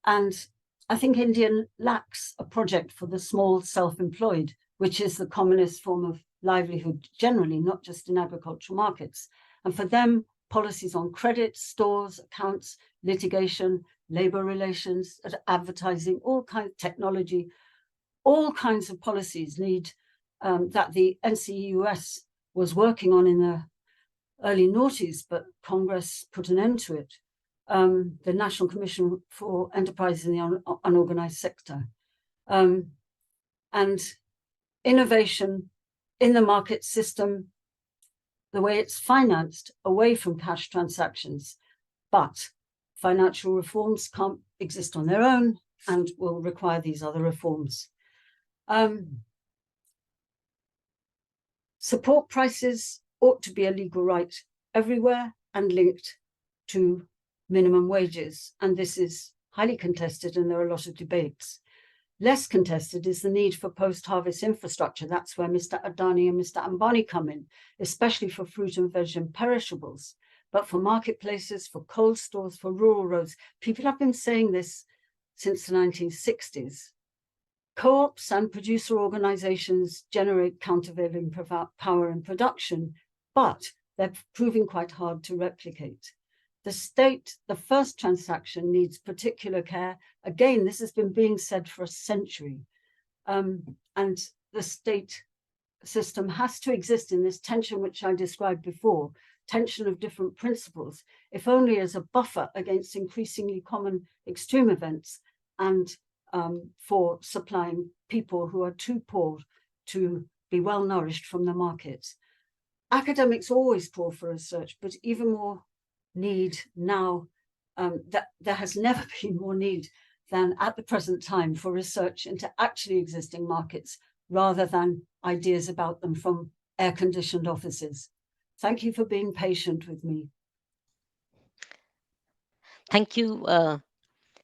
S2: And I think India lacks a project for the small self-employed, which is the commonest form of livelihood generally, not just in agricultural markets. And for them, policies on credit, stores, accounts, litigation, labor relations, advertising, all kinds of technology, all kinds of policies need that the NCEUS was working on in the early noughties, but Congress put an end to it. The National Commission for Enterprises in the Unorganized Sector. And innovation in the market system, the way it's financed, away from cash transactions. But financial reforms can't exist on their own and will require these other reforms. Support prices ought to be a legal right everywhere and linked to minimum wages. And this is highly contested and there are a lot of debates. Less contested is the need for post-harvest infrastructure. That's where Mr. Adani and Mr. Ambani come in, especially for fruit and veg and perishables. But for marketplaces, for cold stores, for rural roads, people have been saying this since the 1960s. Co-ops and producer organizations generate countervailing power in production, but they're proving quite hard to replicate. The state, the first transaction, needs particular care. Again, this has been being said for a century. And the state system has to exist in this tension, which I described before, tension of different principles, if only as a buffer against increasingly common extreme events and for supplying people who are too poor to be well nourished from the markets. Academics always call for research, but even more need now, that there has never been more need than at the present time for research into actually existing markets rather than ideas about them from air-conditioned offices. Thank you for being patient with me.
S1: Thank you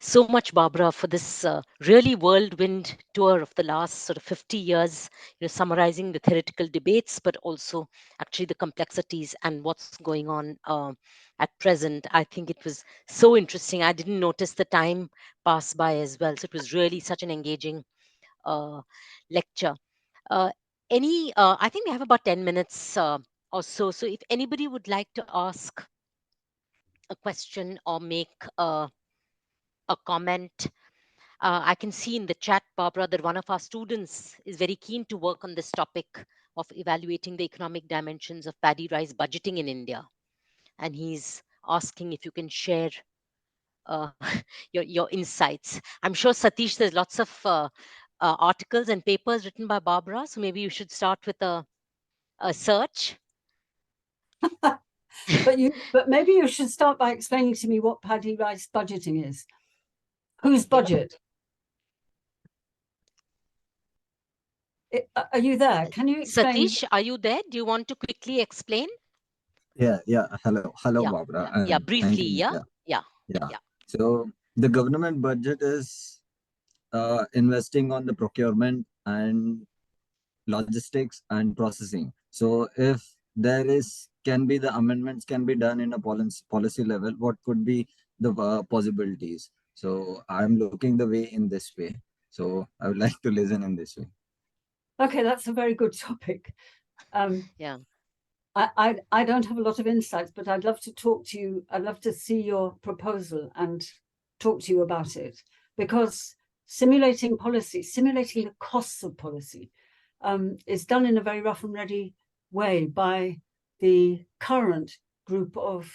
S1: so much, Barbara, for this really whirlwind tour of the last sort of 50 years, summarizing the theoretical debates, but also actually the complexities and what's going on at present. I think it was so interesting. I didn't notice the time pass by as well. So it was really such an engaging lecture. I think we have about 10 minutes or so. So if anybody would like to ask a question or make a comment, I can see in the chat, Barbara, that one of our students is very keen to work on this topic of evaluating the economic dimensions of paddy rice budgeting in India. And he's asking if you can share uh, your insights. I'm sure, Satish, there's lots of articles and papers written by Barbara. So maybe you should start with a search.
S2: But maybe you should start by explaining to me what paddy rice budgeting is. Whose budget? Are you there? Can you explain?
S1: Satish, are you there? Do you want to quickly explain?
S5: Yeah. Hello,
S1: Yeah,
S5: Barbara.
S1: yeah,
S5: And
S1: briefly,
S5: thank you.
S1: yeah.
S5: So the government budget is investing on the procurement and logistics and processing. So if there can be the amendments can be done in a policy level, what could be the possibilities? So I'm looking the way in this way. So I would like to listen in this way.
S2: Okay, that's a very good topic.
S1: Yeah.
S2: I don't have a lot of insights, but I'd love to talk to you. I'd love to see your proposal and talk to you about it, because simulating policy, simulating the costs of policy, is done in a very rough and ready way by the current group of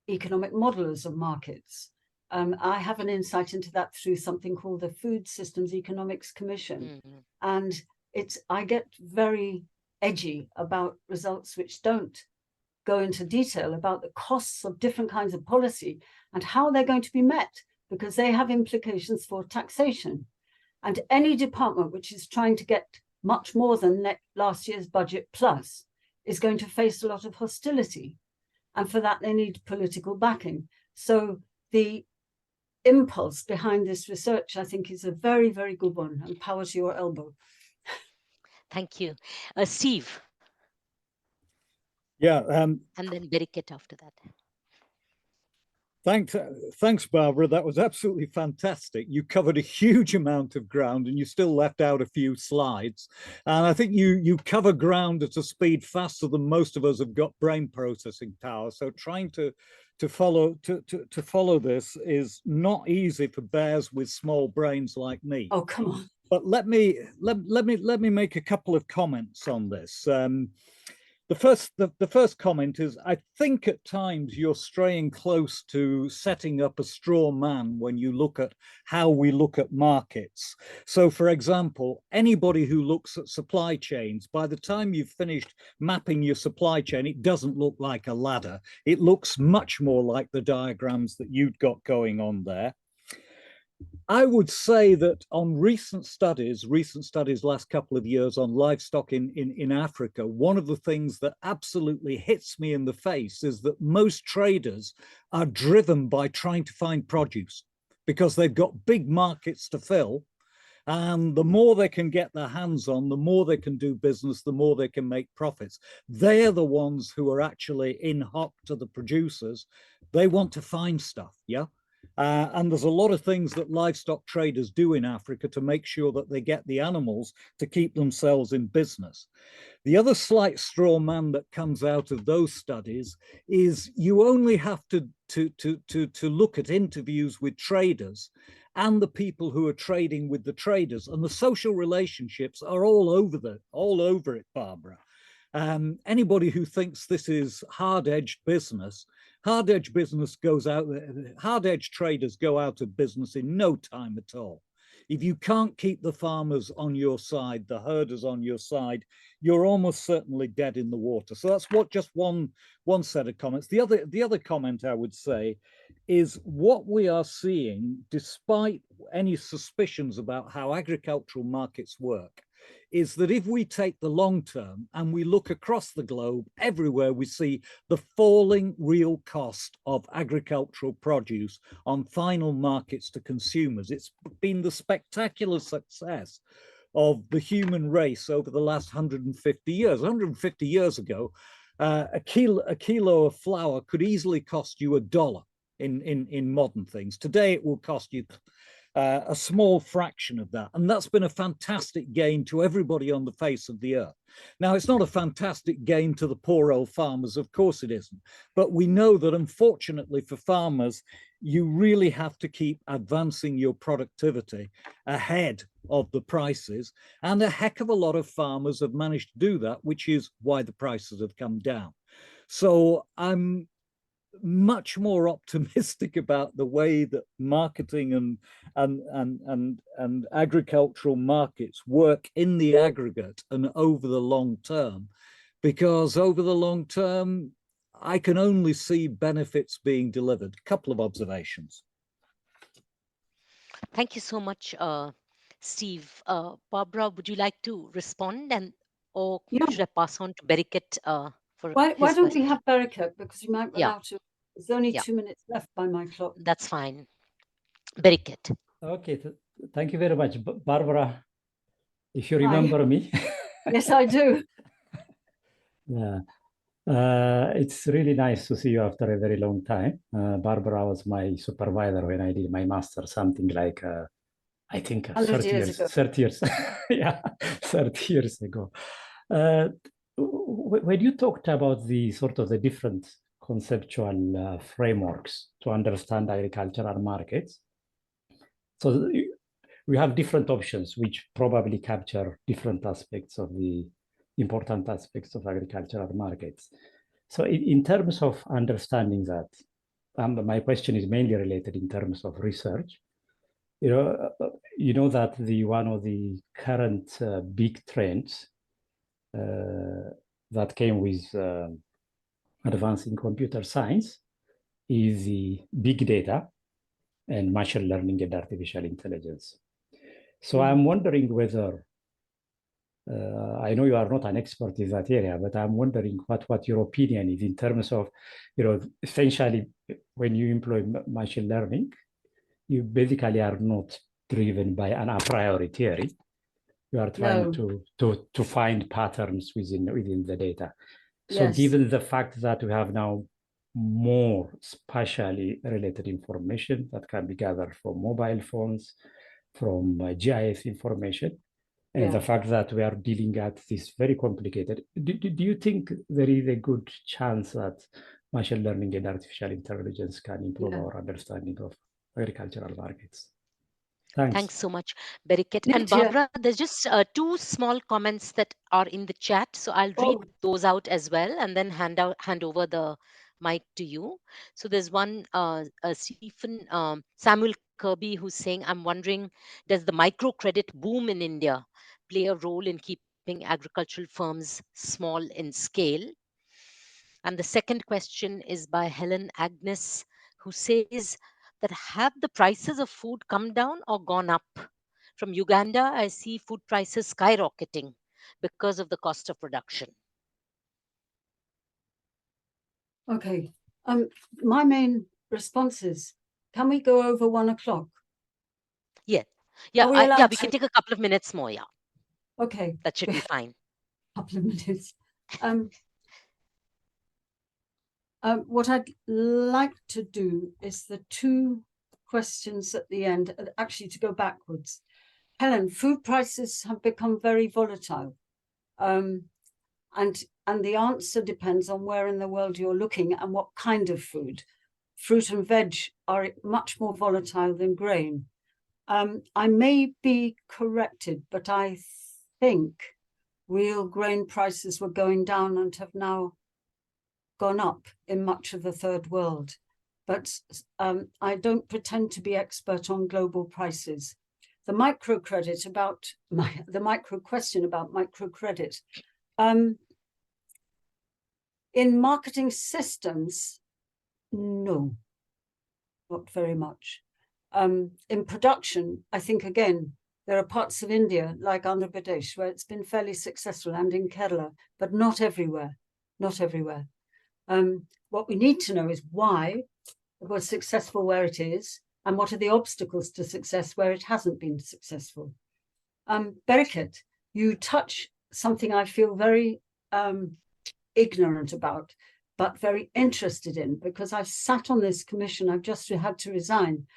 S2: economic modelers of markets. I have an insight into that through something called the Food Systems Economics Commission.
S1: Mm-hmm.
S2: And I get very edgy about results which don't go into detail about the costs of different kinds of policy and how they're going to be met, because they have implications for taxation. And any department which is trying to get much more than last year's budget plus is going to face a lot of hostility. And for that, they need political backing. So the impulse behind this research, I think, is a very, very good one, and power to your elbow.
S1: Thank you. Steve.
S6: Yeah.
S1: And then Beriket after that.
S6: Thanks, Barbara. That was absolutely fantastic. You covered a huge amount of ground and you still left out a few slides. And I think you cover ground at a speed faster than most of us have got brain processing power. So trying to follow this is not easy for bears with small brains like me.
S2: Oh, come on.
S6: But let me make a couple of comments on this. The first comment is, I think at times you're straying close to setting up a straw man when you look at how we look at markets. So, for example, anybody who looks at supply chains, by the time you've finished mapping your supply chain, it doesn't look like a ladder. It looks much more like the diagrams that you've got going on there. I would say that on recent studies last couple of years on livestock in Africa, one of the things that absolutely hits me in the face is that most traders are driven by trying to find produce because they've got big markets to fill. And the more they can get their hands on, the more they can do business, the more they can make profits. They're the ones who are actually in hock to the producers. They want to find stuff, yeah? And there's a lot of things that livestock traders do in Africa to make sure that they get the animals to keep themselves in business. The other slight straw man that comes out of those studies is you only have to look at interviews with traders and the people who are trading with the traders, and the social relationships are all over it, Barbara. Anybody who thinks this is hard-edged business, hard-edged traders go out of business in no time at all. If you can't keep the farmers on your side, the herders on your side, you're almost certainly dead in the water. So that's just one set of comments. The other comment I would say is what we are seeing, despite any suspicions about how agricultural markets work, is that if we take the long term and we look across the globe, everywhere we see the falling real cost of agricultural produce on final markets to consumers. It's been the spectacular success of the human race over the last 150 years. 150 years ago, a kilo of flour could easily cost you $1 in modern things. Today, it will cost you a small fraction of that. And that's been a fantastic gain to everybody on the face of the earth. Now, it's not a fantastic gain to the poor old farmers, of course it isn't. But we know that unfortunately for farmers, you really have to keep advancing your productivity ahead of the prices. And a heck of a lot of farmers have managed to do that, which is why the prices have come down. So I'm much more optimistic about the way that marketing and agricultural markets work in the aggregate and over the long term, because over the long term, I can only see benefits being delivered. A couple of observations.
S1: Thank you so much, Steve. Barbara, would you like to respond, or
S2: Yeah.
S1: should I pass on to Beriket for
S2: Why
S1: his
S2: don't we
S1: question?
S2: have Beriket, because you might run
S1: Yeah.
S2: out of, there's only
S1: Yeah.
S2: 2 minutes left by my clock.
S1: That's fine. Beriket.
S7: Okay, thank you very much, Barbara. If you
S2: Hi.
S7: remember me.
S2: Yes, I do.
S7: Yeah, it's really nice to see you after a very long time. Barbara was my supervisor when I did my master, something like, I think 30 years ago. 30 years, yeah, 30 years ago. When you talked about the sort of the different conceptual frameworks to understand agricultural markets, so we have different options which probably capture different aspects of the important aspects of agricultural markets. So in terms of understanding that, my question is mainly related in terms of research. You know that one of the current big trends that came with advancing computer science is the big data and machine learning and artificial intelligence. So I'm wondering whether, I know you are not an expert in that area, but I'm wondering what your opinion is in terms of, essentially when you employ machine learning, you basically are not driven by an a priori theory. You are trying to find patterns within the data. So
S2: Yes.
S7: given the fact that we have now more spatially related information that can be gathered from mobile phones, from GIS information, and the fact that we are dealing at this very complicated. Do you think there is a good chance that machine learning and artificial intelligence can improve our understanding of agricultural markets? Thanks.
S1: Thanks so much, Beriket.
S2: Me
S1: And
S2: too.
S1: Barbara, there's just two small comments that are in the chat. So I'll read those out as well and then hand over the mic to you. So there's one, Stephen Samuel Kirby, who's saying, I'm wondering, does the microcredit boom in India play a role in keeping agricultural firms small in scale? And the second question is by Helen Agnes, who says that have the prices of food come down or gone up? From Uganda, I see food prices skyrocketing because of the cost of production.
S2: Okay. My main response is, can we go over 1 o'clock?
S1: Yeah.
S2: Are we
S1: Yeah,
S2: allowed
S1: we can
S2: to?
S1: take a couple of minutes more. Yeah,
S2: Okay.
S1: that should be fine.
S2: Couple of minutes. What I'd like to do is the two questions at the end, actually to go backwards. Helen, food prices have become very volatile. And the answer depends on where in the world you're looking and what kind of food. Fruit and veg are much more volatile than grain. I may be corrected, but I think real grain prices were going down and have now gone up in much of the third world. But I don't pretend to be expert on global prices. The microcredit about the micro question about microcredit. In marketing systems, no, not very much. In production, I think, again, there are parts of India, like Andhra Pradesh, where it's been fairly successful, and in Kerala, but not everywhere, not everywhere. What we need to know is why it was successful where it is, and what are the obstacles to success where it hasn't been successful. Beriket, you touch something I feel very ignorant about, but very interested in, because I've sat on this commission, I've just had to resign,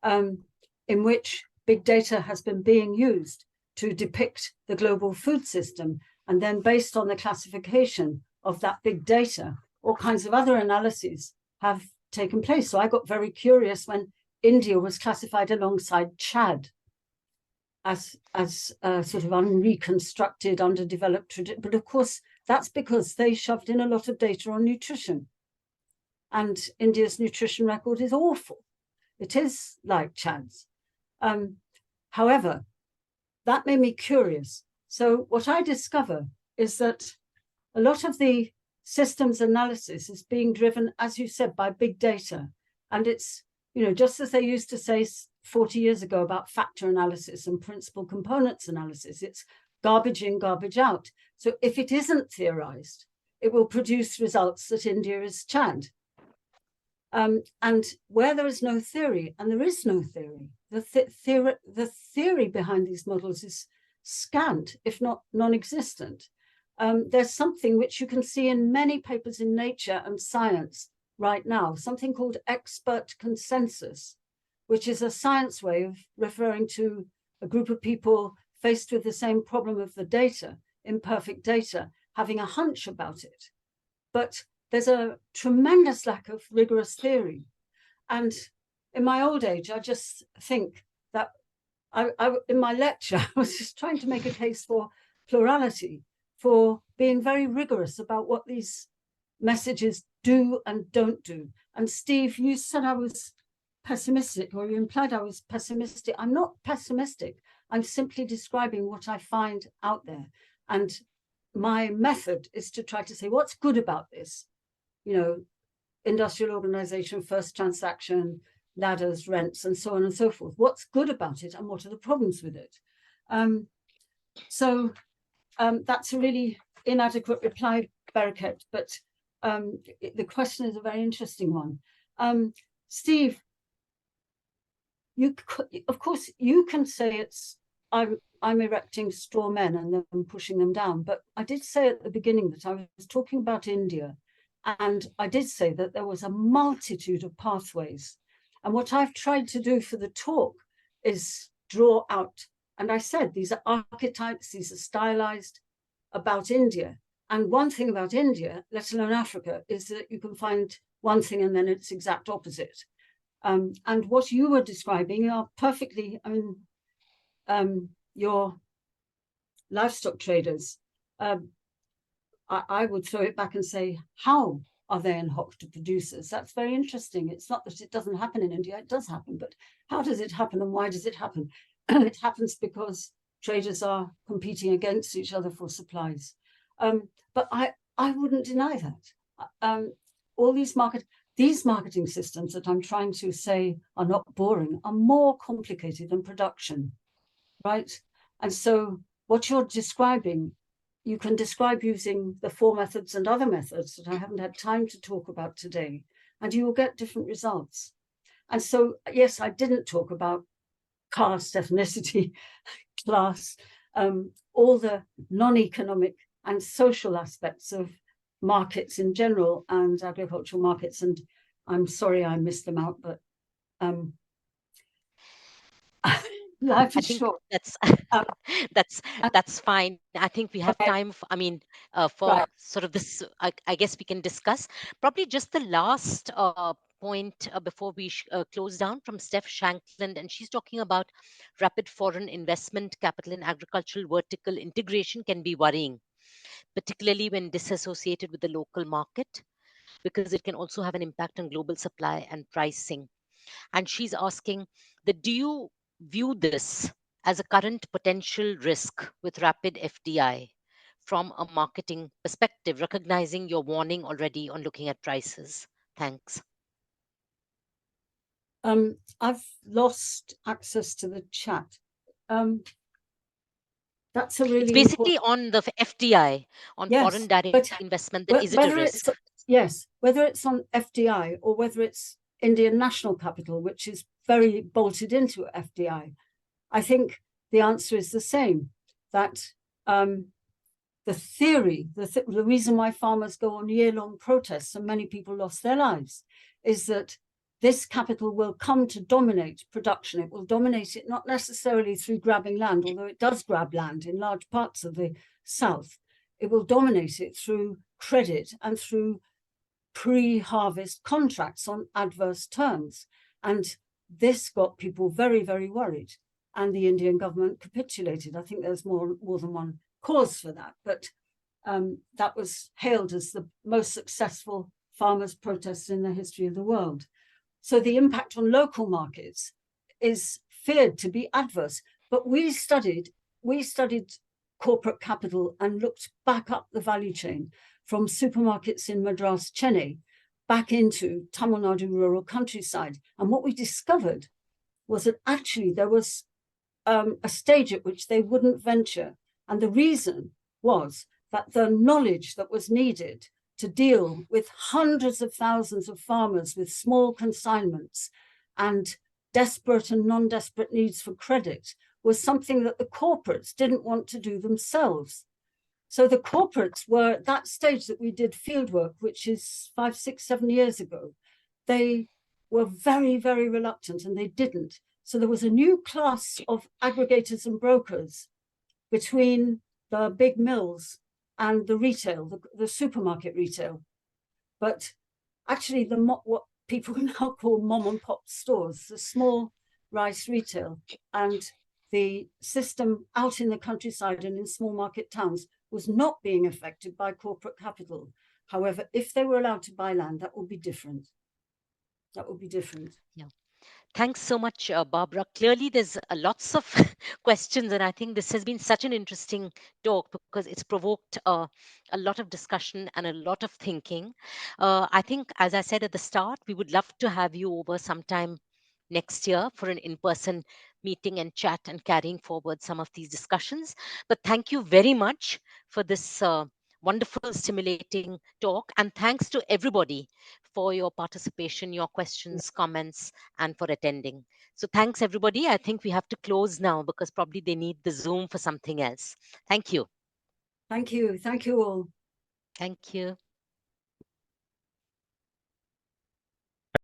S2: in which big data has been being used to depict the global food system. And then based on the classification of that big data, all kinds of other analyses have taken place. So I got very curious when India was classified alongside Chad as sort of unreconstructed, underdeveloped tradition. But of course, that's because they shoved in a lot of data on nutrition. And India's nutrition record is awful. It is like Chad's. However, that made me curious. So what I discover is that a lot of the systems analysis is being driven, as you said, by big data. And it's, you know, just as they used to say 40 years ago about factor analysis and principal components analysis, it's garbage in, garbage out. So if it isn't theorized, it will produce results that India is Chad. And where there is no theory, and there is no theory, the theory behind these models is scant, if not non-existent. There's something which you can see in many papers in Nature and Science right now, something called expert consensus, which is a science way of referring to a group of people faced with the same problem of the data, imperfect data, having a hunch about it. But there's a tremendous lack of rigorous theory. And in my old age, I just think that in my lecture, I was just trying to make a case for plurality, for being very rigorous about what these messages do and don't do. And Steve, you said I was pessimistic, or you implied I was pessimistic. I'm not pessimistic. I'm simply describing what I find out there. And my method is to try to say, what's good about this? You know, industrial organization, first transaction, ladders, rents, and so on and so forth. What's good about it and what are the problems with it? That's a really inadequate reply, Beriket, but the question is a very interesting one. Steve, of course, you can say it's, I'm erecting straw men and then pushing them down, but I did say at the beginning that I was talking about India And I did say that there was a multitude of pathways. And what I've tried to do for the talk is draw out, and I said, these are archetypes, these are stylized about India. And one thing about India, let alone Africa, is that you can find one thing and then its exact opposite. And what you were describing are perfectly, I mean, your livestock traders, I would throw it back and say, how are they in hock to producers? That's very interesting. It's not that it doesn't happen in India, it does happen, but how does it happen and why does it happen? It happens because traders are competing against each other for supplies. But I wouldn't deny that. All these marketing systems that I'm trying to say are not boring are more complicated than production, right? And so what you're describing, you can describe using the 4 methods and other methods that I haven't had time to talk about today, and you will get different results. And so, yes, I didn't talk about caste, ethnicity, class, all the non-economic and social aspects of markets in general and agricultural markets. And I'm sorry I missed them out, but life is short.
S1: That's fine. I think we have time for, for sort of this, I guess we can discuss probably just the last point before we close down from Steph Shankland, and she's talking about rapid foreign investment capital in agricultural vertical integration can be worrying, particularly when disassociated with the local market, because it can also have an impact on global supply and pricing. And she's asking that, do you view this as a current potential risk with rapid FDI from a marketing perspective, recognizing your warning already on looking at prices? Thanks.
S2: I've lost access to the chat. That's a really
S1: it's basically on the FDI, on foreign direct investment. That is it a risk?
S2: Yes, whether it's on FDI or whether it's Indian national capital, which is very bolted into FDI, I think the answer is the same, that the theory, the reason why farmers go on year-long protests and many people lost their lives is that this capital will come to dominate production. It will dominate it not necessarily through grabbing land, although it does grab land in large parts of the South. It will dominate it through credit and through pre-harvest contracts on adverse terms. And this got people very, very worried. And the Indian government capitulated. I think there's more than one cause for that, but that was hailed as the most successful farmers' protests in the history of the world. So the impact on local markets is feared to be adverse. But we studied corporate capital and looked back up the value chain from supermarkets in Madras, Chennai, back into Tamil Nadu rural countryside. And what we discovered was that actually there was a stage at which they wouldn't venture. And the reason was that the knowledge that was needed to deal with hundreds of thousands of farmers with small consignments and desperate and non-desperate needs for credit was something that the corporates didn't want to do themselves. So the corporates were at that stage that we did fieldwork, which is 5, 6, 7 years ago. They were very, very reluctant and they didn't. So there was a new class of aggregators and brokers between the big mills and the retail, the supermarket retail. But actually what people now call mom and pop stores, the small rice retail, and the system out in the countryside and in small market towns was not being affected by corporate capital. However, if they were allowed to buy land, that would be different. That would be different.
S1: Yeah. Thanks so much, Barbara. Clearly, there's lots of questions, and I think this has been such an interesting talk because it's provoked a lot of discussion and a lot of thinking. I think, as I said at the start, we would love to have you over sometime next year for an in-person meeting and chat and carrying forward some of these discussions. But thank you very much for this wonderful, stimulating talk. And thanks to everybody for your participation, your questions, comments, and for attending. So thanks, everybody. I think we have to close now because probably they need the Zoom for something else. Thank you.
S2: Thank you. Thank you all.
S1: Thank you.